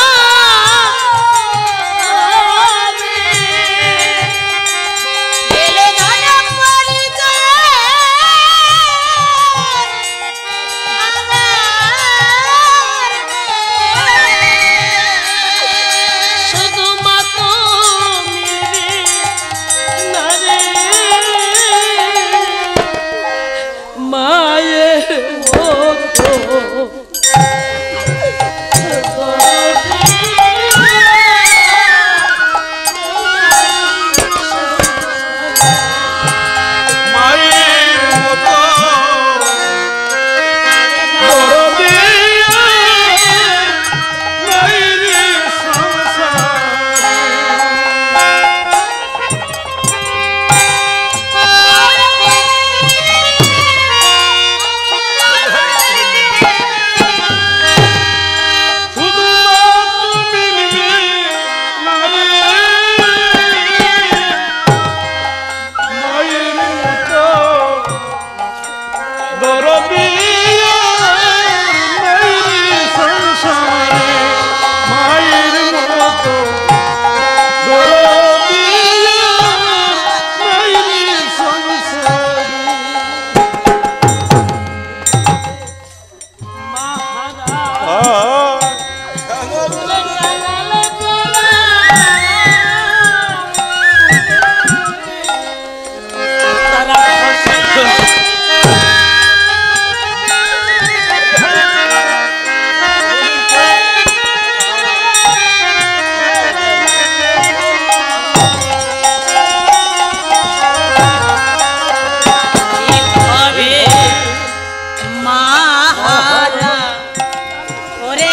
গেলে ধন শুধু মা তো মিলবে না রে, মায়ের মতো মায়ের মতো দরদি নাই রে সংসারে। শুধু তুমি মিলবে না রে, মায়ের মতো দরদি নাই রে সংসারে। মায়ের মতো দরদি নাই রে সংসারে। মাহারা ওরে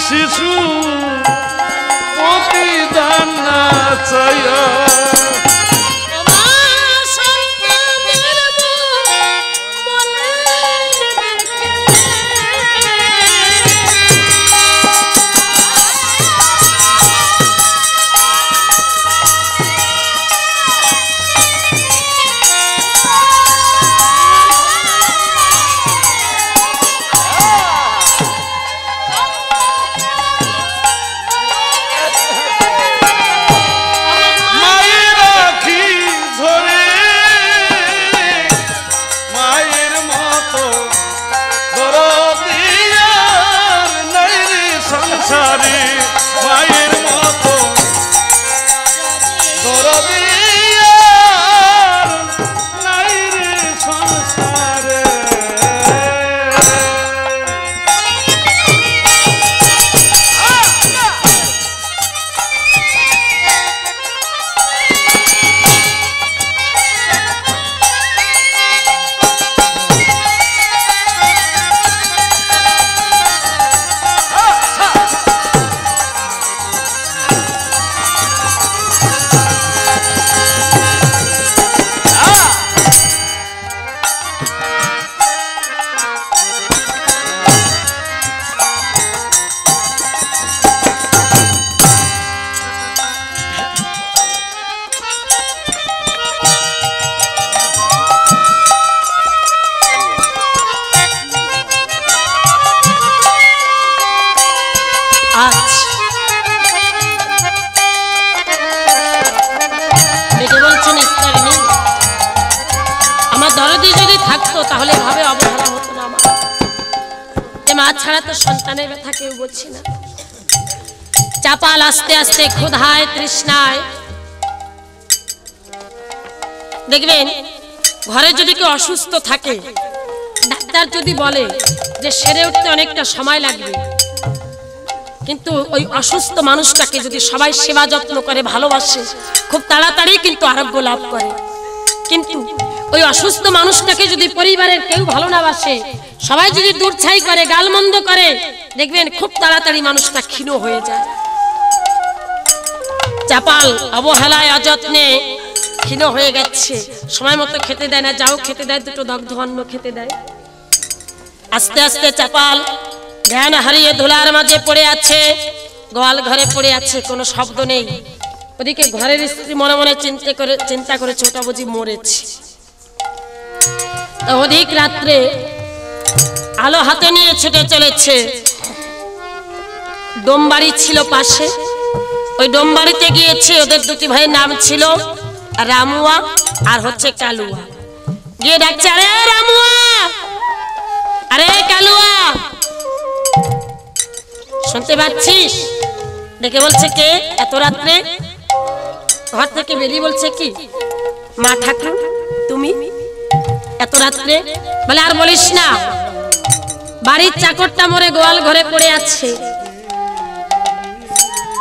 শিশু প্রতিদান না চাইয়া তাহলে ভাবে অবহেলা হতো না আমার। যে মা ছাড়া তো সন্তানের ব্যথা কেউ বুঝছি না। চাপাল আস্তে আস্তে ক্ষুধায় তৃষ্ণায়, দেখবেন ঘরে যদি কেউ অসুস্থ থাকে, ডাক্তার যদি বলে যে সেরে উঠতে অনেকটা সময় লাগবে, কিন্তু ওই অসুস্থ মানুষটাকে যদি সবাই সেবা যত্ন করে ভালোবাসে, খুব তাড়াতাড়ি কিন্তু আরোগ্য লাভ করে। কিন্তু ওই অসুস্থ মানুষটাকে যদি পরিবারের কেউ ভালো না বাসে, সবাই যদি দূরছাই করে, গালমন্দ করে, দেখবেন খুব তাড়াতাড়ি মানুষটা ক্ষীণ হয়ে যায়। চাপাল অবহেলায় অযত্নে ক্ষীণ হয়ে গেছে, সময় মতো খেতে দেয় না, যাও খেতে দেয় দুটো দগ্ধ অন্ন খেতে দেয়। আস্তে আস্তে চাপাল ধ্যান হারিয়ে ধুলার মাঝে পড়ে আছে, গোয়াল ঘরে পড়ে আছে, কোনো শব্দ নেই। ওদিকে ঘরের স্ত্রী মনে মনে চিন্তা করে ছোটা বুঝি মরেছে। অধিক রাত্রে আলো হাতে নিয়ে ছুটে চলেছে। ডোমবাড়ি ছিল পাশে, ওই ডোমবাড়িতে গিয়েছে। ওদের দুটি ভাইয়ের নাম ছিল রামুয়া আর হচ্ছে কালুয়া। গিয়ে ডাকছে, আরে রামুয়া, আরে কালুয়া, শুনতে পাচ্ছিস? ডেকে বলছে, কে এত রাত্রে? ঘর থেকে বেরিয়ে বলছে, কি মা ঠাকুর তুমি এত রাত্রে? বলে, আর বলিস না, বাড়ির চাকরটা মরে গোয়াল ঘরে পড়ে আছে।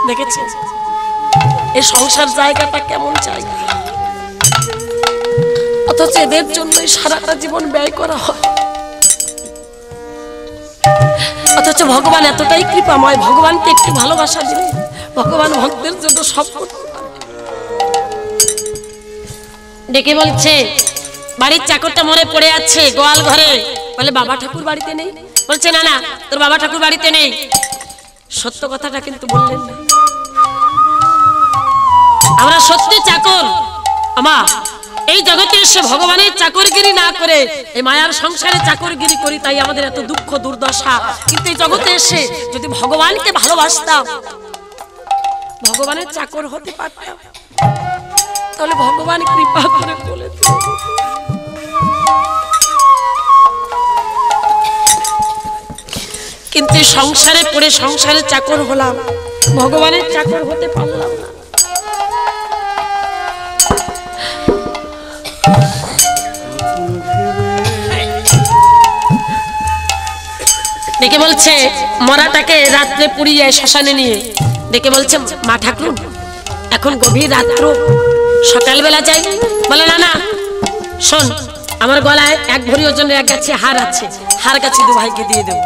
দেখেছে এই সংসার জায়গাটা কেমন জায়গা, অথচ এদের জন্যই সারাটা জীবন ব্যয় করা হয়। অথচ ভগবান এতটাই কৃপাময়, ভগবানকে একটু ভালোবাসা দিলে ভগবান ভক্তের জন্য সব করতে পারে। ডেকে বলছে, বাড়ির চাকরটা মরে পড়ে আছে গোয়াল ঘরে। বলে, বাবা ঠাকুর বাড়িতে নেই? বলছে, না না, তোর বাবা ঠাকুর বাড়িতে নেই। সত্য কথাটা কিন্তু বললেন না। আমরা সত্যি চাকর, আমা এই জগতে এসে ভগবানের চাকরগিরি না করে এই মায়ার সংসারে চাকরগিরি করি, তাই আমাদের এত দুঃখ দুর্দশা। কিন্তু এই জগতে এসে যদি ভগবানকে ভালোবাসতাম, ভগবানের চাকর হতে পারতাম, তাহলে ভগবান কৃপা করে বলে কিন্তু সংসারে পড়ে সংসারের চাকর হলাম, ভগবানের চাকর হতে পারলাম না। ডেকে বলছে মরাটাকে রাত্রে পুড়িয়ে শ্মশানে নিয়ে ডেকে বলছে মা ঠাকুর এখন গভীর রাত্র, সকালবেলা যাই। বলে না না শোন, আমার গলায় 1 ভরি ওজনের 1 গাছি হার আছে, হার গাছি 2 ভাইকে দিয়ে দেবো,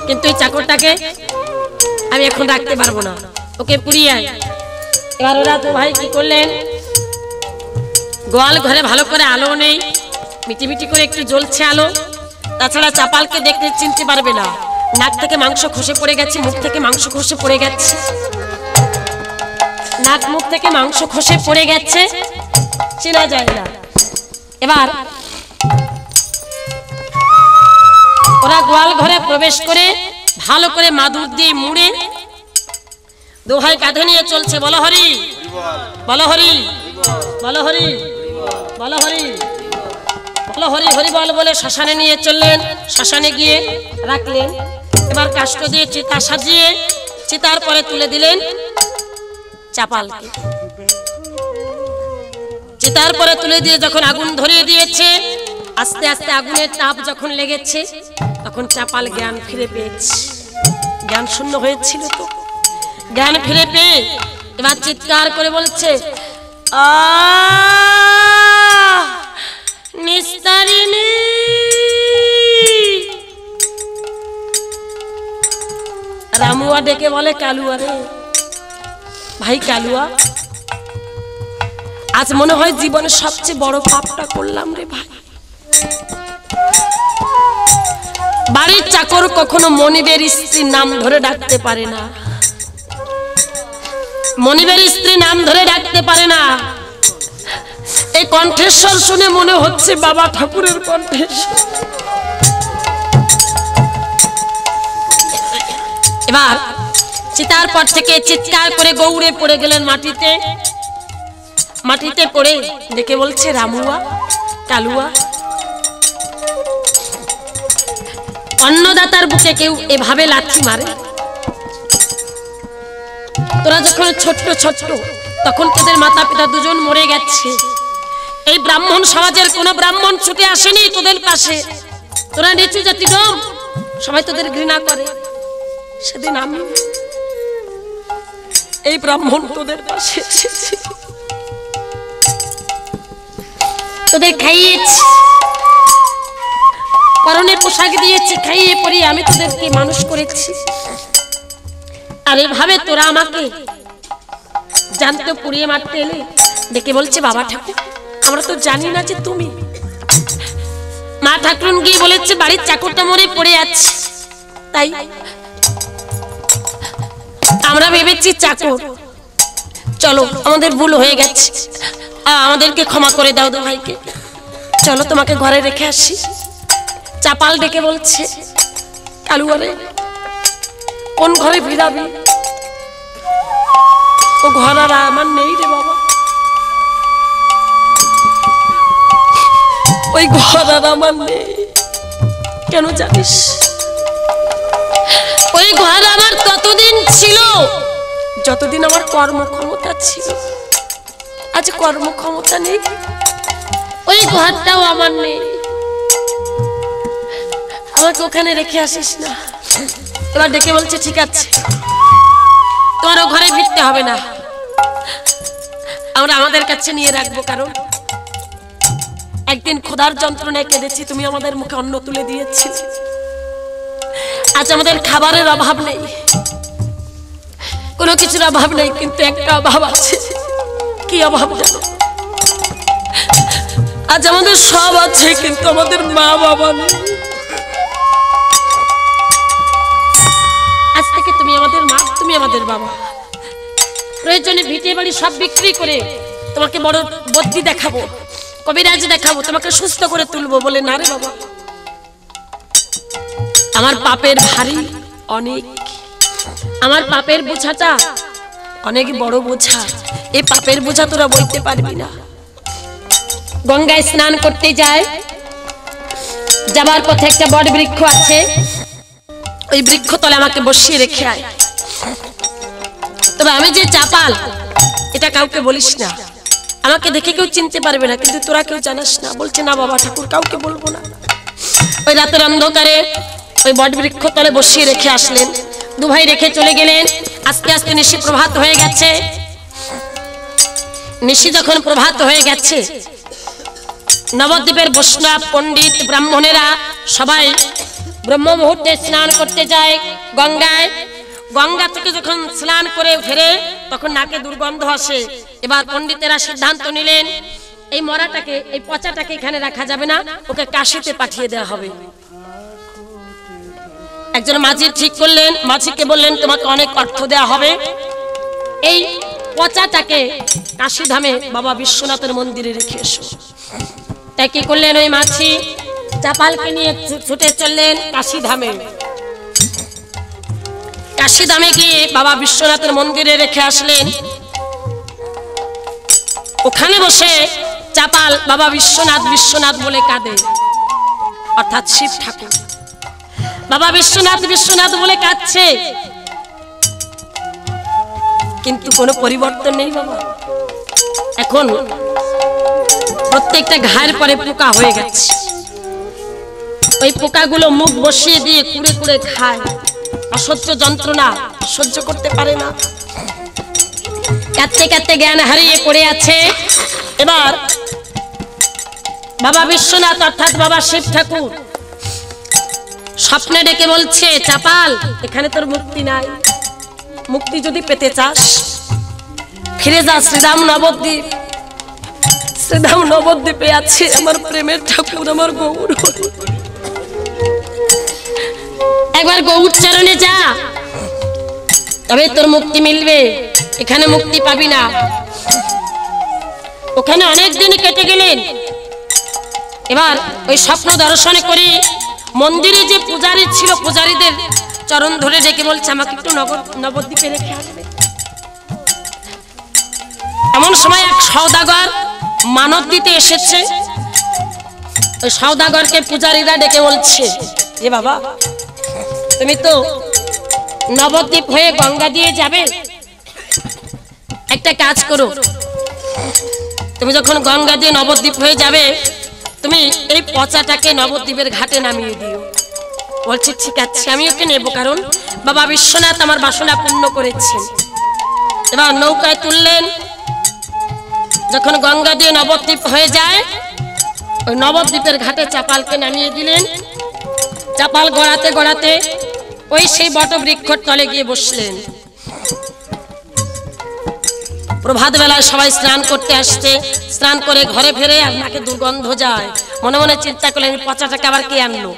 কিন্তু এই চাকরটাকে আমি এখন রাখতে পারবো না, ওকে পুড়িয়ে আয়। এবার ওরা 2 ভাই কি করলেন, গোয়াল ঘরে ভালো করে আলো নেই, মিটি মিটি করে একটু জ্বলছে আলো, তাছাড়া চাপালকে দেখতে চিনতে পারবে না, নাক থেকে মাংস খসে পড়ে গেছে, মুখ থেকে মাংস খসে পড়ে গেছে, নাক মুখ থেকে মাংস খসে পড়ে গেছে, চেনা যায় না। এবার ওরা গোয়াল ঘরে প্রবেশ করে ভালো করে মাদুর দিয়ে মুড়ে 2 ভাই কাঁধে নিয়ে চলছে। বলো হরি, বলো হরি, বলো হরি, বলো হরি, বলো হরি, হরি বল বলে শ্মশানে নিয়ে চললেন। শ্মশানে গিয়ে রাখলেন। এবার কাষ্ঠ দিয়ে চিতা সাজিয়ে চিতার পরে তুলে দিলেন চাপালকে। চিতার পরে তুলে দিয়ে যখন আগুন ধরিয়ে দিয়েছে, আস্তে আস্তে আগুনের তাপ যখন লেগেছে, তখন চাপাল জ্ঞান ফিরে পেয়েছে। জ্ঞান শূন্য হয়েছিল তো, জ্ঞান ফিরে পেয়ে এবার চিৎকার করে বলছে নিস্তারিণী। রামুয়া ডেকে বলে কালুয়া রে, ভাই কালুয়া, আজ মনে হয় জীবনের সবচেয়ে বড় পাপটা করলাম রে ভাই। বাড়ির চাকর কখনো মনিবের স্ত্রীর নাম ধরে ডাকতে পারে না, মনিবের স্ত্রী নাম ধরে ডাকতে পারে না। এই কণ্ঠেশ্বর শুনে মনে হচ্ছে বাবা ঠাকুরের কণ্ঠেশ্বর। এবার চিতার পর থেকে চিৎকার করে গৌড়ে পড়ে গেলেন মাটিতে। মাটিতে পড়ে ডেকে বলছে রামুয়া কালুয়া। অন্নদাতার বুকে কেউ এভাবে লাথি মারে? তোরা যখন ছোট্ট ছোট্ট তখন তোদের মাতা পিতা দুজন মরে গেছে, এই ব্রাহ্মণ সমাজের কোন ব্রাহ্মণ ছুটে আসেনি তোদের পাশে, তোরা নিচু জাতি ডোম, সবাই তোদের ঘৃণা করে। সেদিন আমি এই ব্রাহ্মণ তোদের পাশে এসেছি, তোদের খাইয়েছি, পরনে পোশাক দিয়েছি, খাইয়ে পরিয়ে আমি তোদেরকে মানুষ করেছি। আর এভাবে তোরা আমাকে জানতে পুড়িয়ে মারতে এলে? ডেকে বলছে বাবা ঠাকুর আমরা তো জানি না যে তুমি। মা ঠাকুরন গিয়ে বলেছে বাড়ির চাকরটা মরে পড়ে আছে, তাই আমরা ভেবেছি চাকর। চলো আমাদের ভুল হয়ে গেছে, আমাদেরকে ক্ষমা করে দাও 2 ভাইকে, চলো তোমাকে ঘরে রেখে আসি। চাপাল ডেকে বলছে কালুয়ারে কোন ঘরে ফিরাবি? ও ঘর আর আমার নেই রে বাবা, ওই ঘর আর আমার নেই। কেন জানিস? ওই ঘর আমার ততদিন ছিল যতদিন আমার কর্মক্ষমতা ছিল, আজ কর্মক্ষমতা নেই, ওই ঘরটাও আমার নেই। আমাকে ওখানে রেখে আসিস না। এবার ডেকে বলছে ঠিক আছে, তোমারও ঘরে ফিরতে হবে না, আমরা আমাদের কাছে নিয়ে রাখবো, কারণ একদিন খোদার যন্ত্রণায় কেঁদেছি, তুমি আমাদের মুখে অন্ন তুলে দিয়েছি। আজ আমাদের খাবারের অভাব নেই, কোনো কিছুর অভাব নেই, কিন্তু একটা অভাব আছে। কি অভাব জানো? আজ আমাদের সব আছে কিন্তু আমাদের মা বাবা নেই। আজ থেকে তুমি আমাদের মা, তুমি আমাদের বাবা। প্রয়োজনে ভিটে বাড়ি সব বিক্রি করে তোমাকে বড় বদ্যি দেখাবো, কবিরাজ দেখাবো, তোমাকে সুস্থ করে তুলবো। বলে না রে বাবা, আমার পাপের ভারী অনেক, আমার পাপের বোঝাটা অনেক বড় বোঝা, এই পাপের বোঝা তোরা বইতে পারবি না। গঙ্গায় স্নান করতে যায়, যাবার পথে একটা বট বৃক্ষ আছে, ওই বৃক্ষ তলে আমাকে বসিয়ে রেখে আয়। তবে আমি যে চাপাল এটা কাউকে বলিস না, আমাকে দেখে কেউ চিনতে পারবে না, কিন্তু তোরা কেউ জানাস না। বলছে না বাবা ঠাকুর কাউকে বলবো না। ওই রাতের অন্ধকারে ওই বটবৃক্ষ তলে বসিয়ে রেখে আসলেন। দু ভাই রেখে চলে গেলেন। আস্তে আস্তে নিশি প্রভাত হয়ে গেছে। নিশি যখন প্রভাত হয়ে গেছে, নবদ্বীপের বৈষ্ণব পণ্ডিত ব্রাহ্মণেরা সবাই ব্রহ্ম মুহূর্তে স্নান করতে যায় গঙ্গায়। গঙ্গা থেকে যখন স্নান করে ফেরে তখন নাকে দুর্গন্ধ আসে। এবার পণ্ডিতেরা সিদ্ধান্ত নিলেন, এই মরাটাকে, এই পচাটাকে এখানে রাখা যাবে না, ওকে কাশিতে পাঠিয়ে দেওয়া হবে। একজন মাঝি ঠিক করলেন, মাঝিকে বললেন তোমাকে অনেক অর্থ দেওয়া হবে, এই পচাটাকে কাশীধামে বাবা বিশ্বনাথের মন্দিরে রেখে এসো। তাই কি করলেন, ওই মাঝি চাপালকে নিয়ে ছুটে চললেন কাশীধামে। কাশীধামে গিয়ে বাবা বিশ্বনাথের মন্দিরে রেখে আসলেন। ওখানে বসে চাপাল বাবা বিশ্বনাথ বিশ্বনাথ বলে কাঁদে, অর্থাৎ শিব ঠাকুর। বাবা বিশ্বনাথ বিশ্বনাথ বলে কাঁদছে, কিন্তু কোনো পরিবর্তন নেই বাবা। এখন প্রত্যেকটা ঘায়ের পরে পোকা হয়ে গেছে। ওই পোকাগুলো মুখ বসিয়ে দিয়ে কুড়ে কুড়ে খায়। অসহ্য যন্ত্রণা সহ্য করতে পারে না। কাঁদতে কাঁদতে জ্ঞান হারিয়ে পড়ে আছে। এবার বাবা বিশ্বনাথ অর্থাৎ বাবা শিব ঠাকুর স্বপ্নে ডেকে বলছে, চাপাল এখানে তোর মুক্তি নাই, মুক্তি যদি পেতে চাস ফিরে যা শ্রীধাম নবদ্বীপ। শ্রীধাম নবদ্বীপে আছে আমার প্রেমের ঠাকুর, আমার গৌর। একবার গৌর চরণে যা, তবে তোর মুক্তি মিলবে, এখানে মুক্তি পাবি না। ওখানে অনেক দিন কেটে গেলেন। এবার ওই স্বপ্ন দর্শনে করে মন্দিরে যে পূজারী ছিল, পূজারীদের চরণ ধরে ডেকে বলছে, আমাকে একটু নবদ্বীপে রেখে আসবে। এমন সময় এক সওদাগর মানব দিতে এসেছে। ওই সওদাগরকে পূজারীরা ডেকে বলছে, যে বাবা তুমি তো নবদ্বীপ হয়ে গঙ্গা দিয়ে যাবে, একটা কাজ করো, তুমি যখন গঙ্গা দিয়ে নবদ্বীপ হয়ে যাবে, তুমি এই পচাটাকে নবদ্বীপের ঘাটে নামিয়ে দিও। বলছে ঠিক আছে, আমি ওকে নেবো, কারণ বাবা বিশ্বনাথ আমার বাসনা পূর্ণ করেছেন। এবার নৌকায় তুললেন। যখন গঙ্গা দিয়ে নবদ্বীপ হয়ে যায়, ওই নবদ্বীপের ঘাটে চাপালকে নামিয়ে দিলেন। চাপাল গড়াতে গড়াতে ওই সেই বটবৃক্ষর তলে গিয়ে বসলেন। প্রভাত বেলায় সবাই স্নান করতে আসছে। স্নান করে ঘরে ফেরে আর নাকে দুর্গন্ধ যায়। মনে মনে চিন্তা করলেন, পচাটাকে আবার কে আনলো।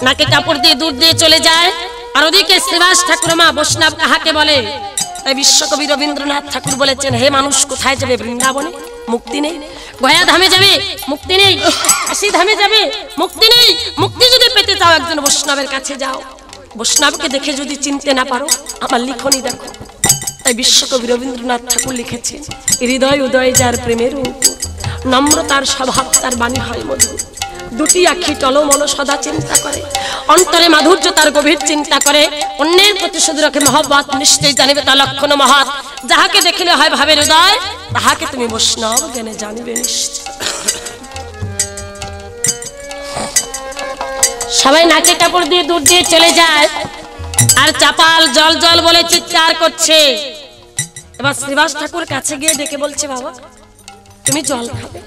নাকে কাপড় দিয়ে দূর দিয়ে চলে যায়। আর ওদিকে শ্রীবাস ঠাকুর মা বৈষ্ণব কাহাকে বলে, তাই বিশ্বকবি রবীন্দ্রনাথ ঠাকুর বলেছেন, হে মানুষ কোথায় যাবে, বৃন্দাবনে মুক্তি নেই, গয়া ধামে যাবে মুক্তি নেই, কাশী ধামে যাবে মুক্তি নেই। মুক্তি যদি পেতে চাও একজন বৈষ্ণবের কাছে যাও। বৈষ্ণবকে দেখে যদি চিনতে না পারো, আমার লিখনি দেখো। তাই বিশ্বকবি রবীন্দ্রনাথ ঠাকুর লিখেছেন, হৃদয় উদয় যার প্রেমের অঙ্কুর, নম্রতার স্বভাব তার বাণী হয় মধুর, দুটি আখি টলমল সদা চিন্তা করে, অন্তরে মাধুর্য তার গভীর চিন্তা করে, অন্যের প্রতি শুধু রাখে মহব্বত, নিশ্চয়ই জানিবে তা লক্ষণ মহৎ, যাহাকে দেখিলে হয় ভাবের হৃদয়, তাহাকে তুমি বৈষ্ণব জ্ঞানে জানিবে নিশ্চয়। সবাই নাকে কাপড় দিয়ে দূর দিয়ে চলে যায়। আর চাপাল জল জল বলে চিৎকার করছে। এবার শ্রীবাস ঠাকুর কাছে গিয়ে ডেকে বলছে, বাবা তুমি জল খাবে।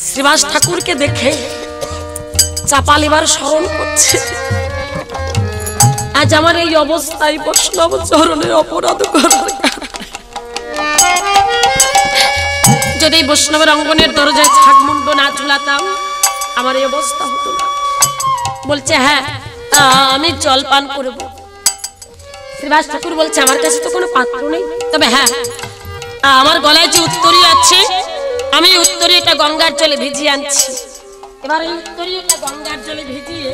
শ্রীবাস ঠাকুরকে দেখে চাপাল এবার স্মরণ করছে, আজ আমার এই অবস্থায় বৈষ্ণব চরণের অপরাধ করার যদি বৈষ্ণবের অঙ্গনের দরজায় ছাগমুন্ড না ঝুলাতাম, আমার এই অবস্থা হতো না। বলছে, হ্যাঁ আমি জল পান করব। শ্রীবাস ঠাকুর বলছে, আমার কাছে তো কোনো পাত্র নেই, তবে হ্যাঁ আমার গলায় যে উত্তরী আছে, আমি উত্তরীটা গঙ্গার জলে ভিজিয়ে আনছি। এবার এই উত্তরীটা গঙ্গার জলে ভিজিয়ে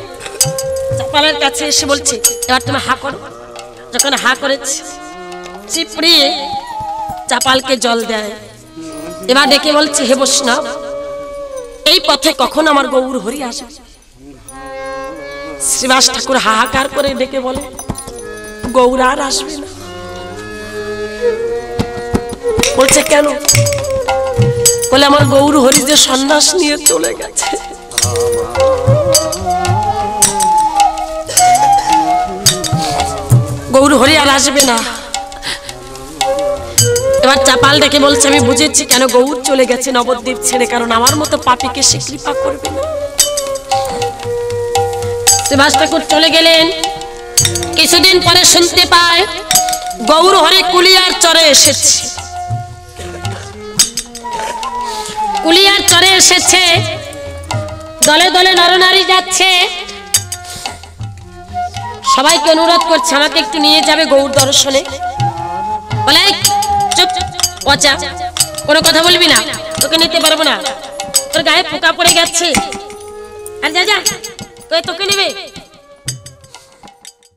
চাপালের কাছে এসে বলছে, এবার তুমি হা করো। যখন হা করেছে, চিপড়িয়ে চাপালকে জল দেয়। এবার ডেকে বলছে, হে বৈষ্ণব, এই পথে কখন আমার গৌর হরি আসে? শ্রীবাস ঠাকুর হাহাকার করে ডেকে বলে, গৌর আর আসবে না। বলছে কেন? বলে আমার গৌর হরি যে সন্ন্যাস নিয়ে চলে গেছে। হরি আর আসবে না। এবার চাপাল ডেকে বলছে আমি বুঝেছি কেন গৌর চলে গেছে নবদ্বীপ ছেড়ে, কারণ আমার মতো পাপীকে সে কৃপা করবে না। শ্রীবাস ঠাকুর চলে গেলেন। কিছুদিন পরে শুনতে পায় গৌর হরি কুলিয়ার চরে এসেছে। কুলিয়ার চরে এসেছে, দলে দলে নরনারী যাচ্ছে। সবাইকে অনুরোধ করছে আমাকে একটু নিয়ে যাবে গৌর দর্শনে। বলে চুপ পচা, কোনো কথা বলবি না, তোকে নিতে পারবো না, তোর গায়ে পোকা পড়ে গেছে। আর যা যা তোকে নেবে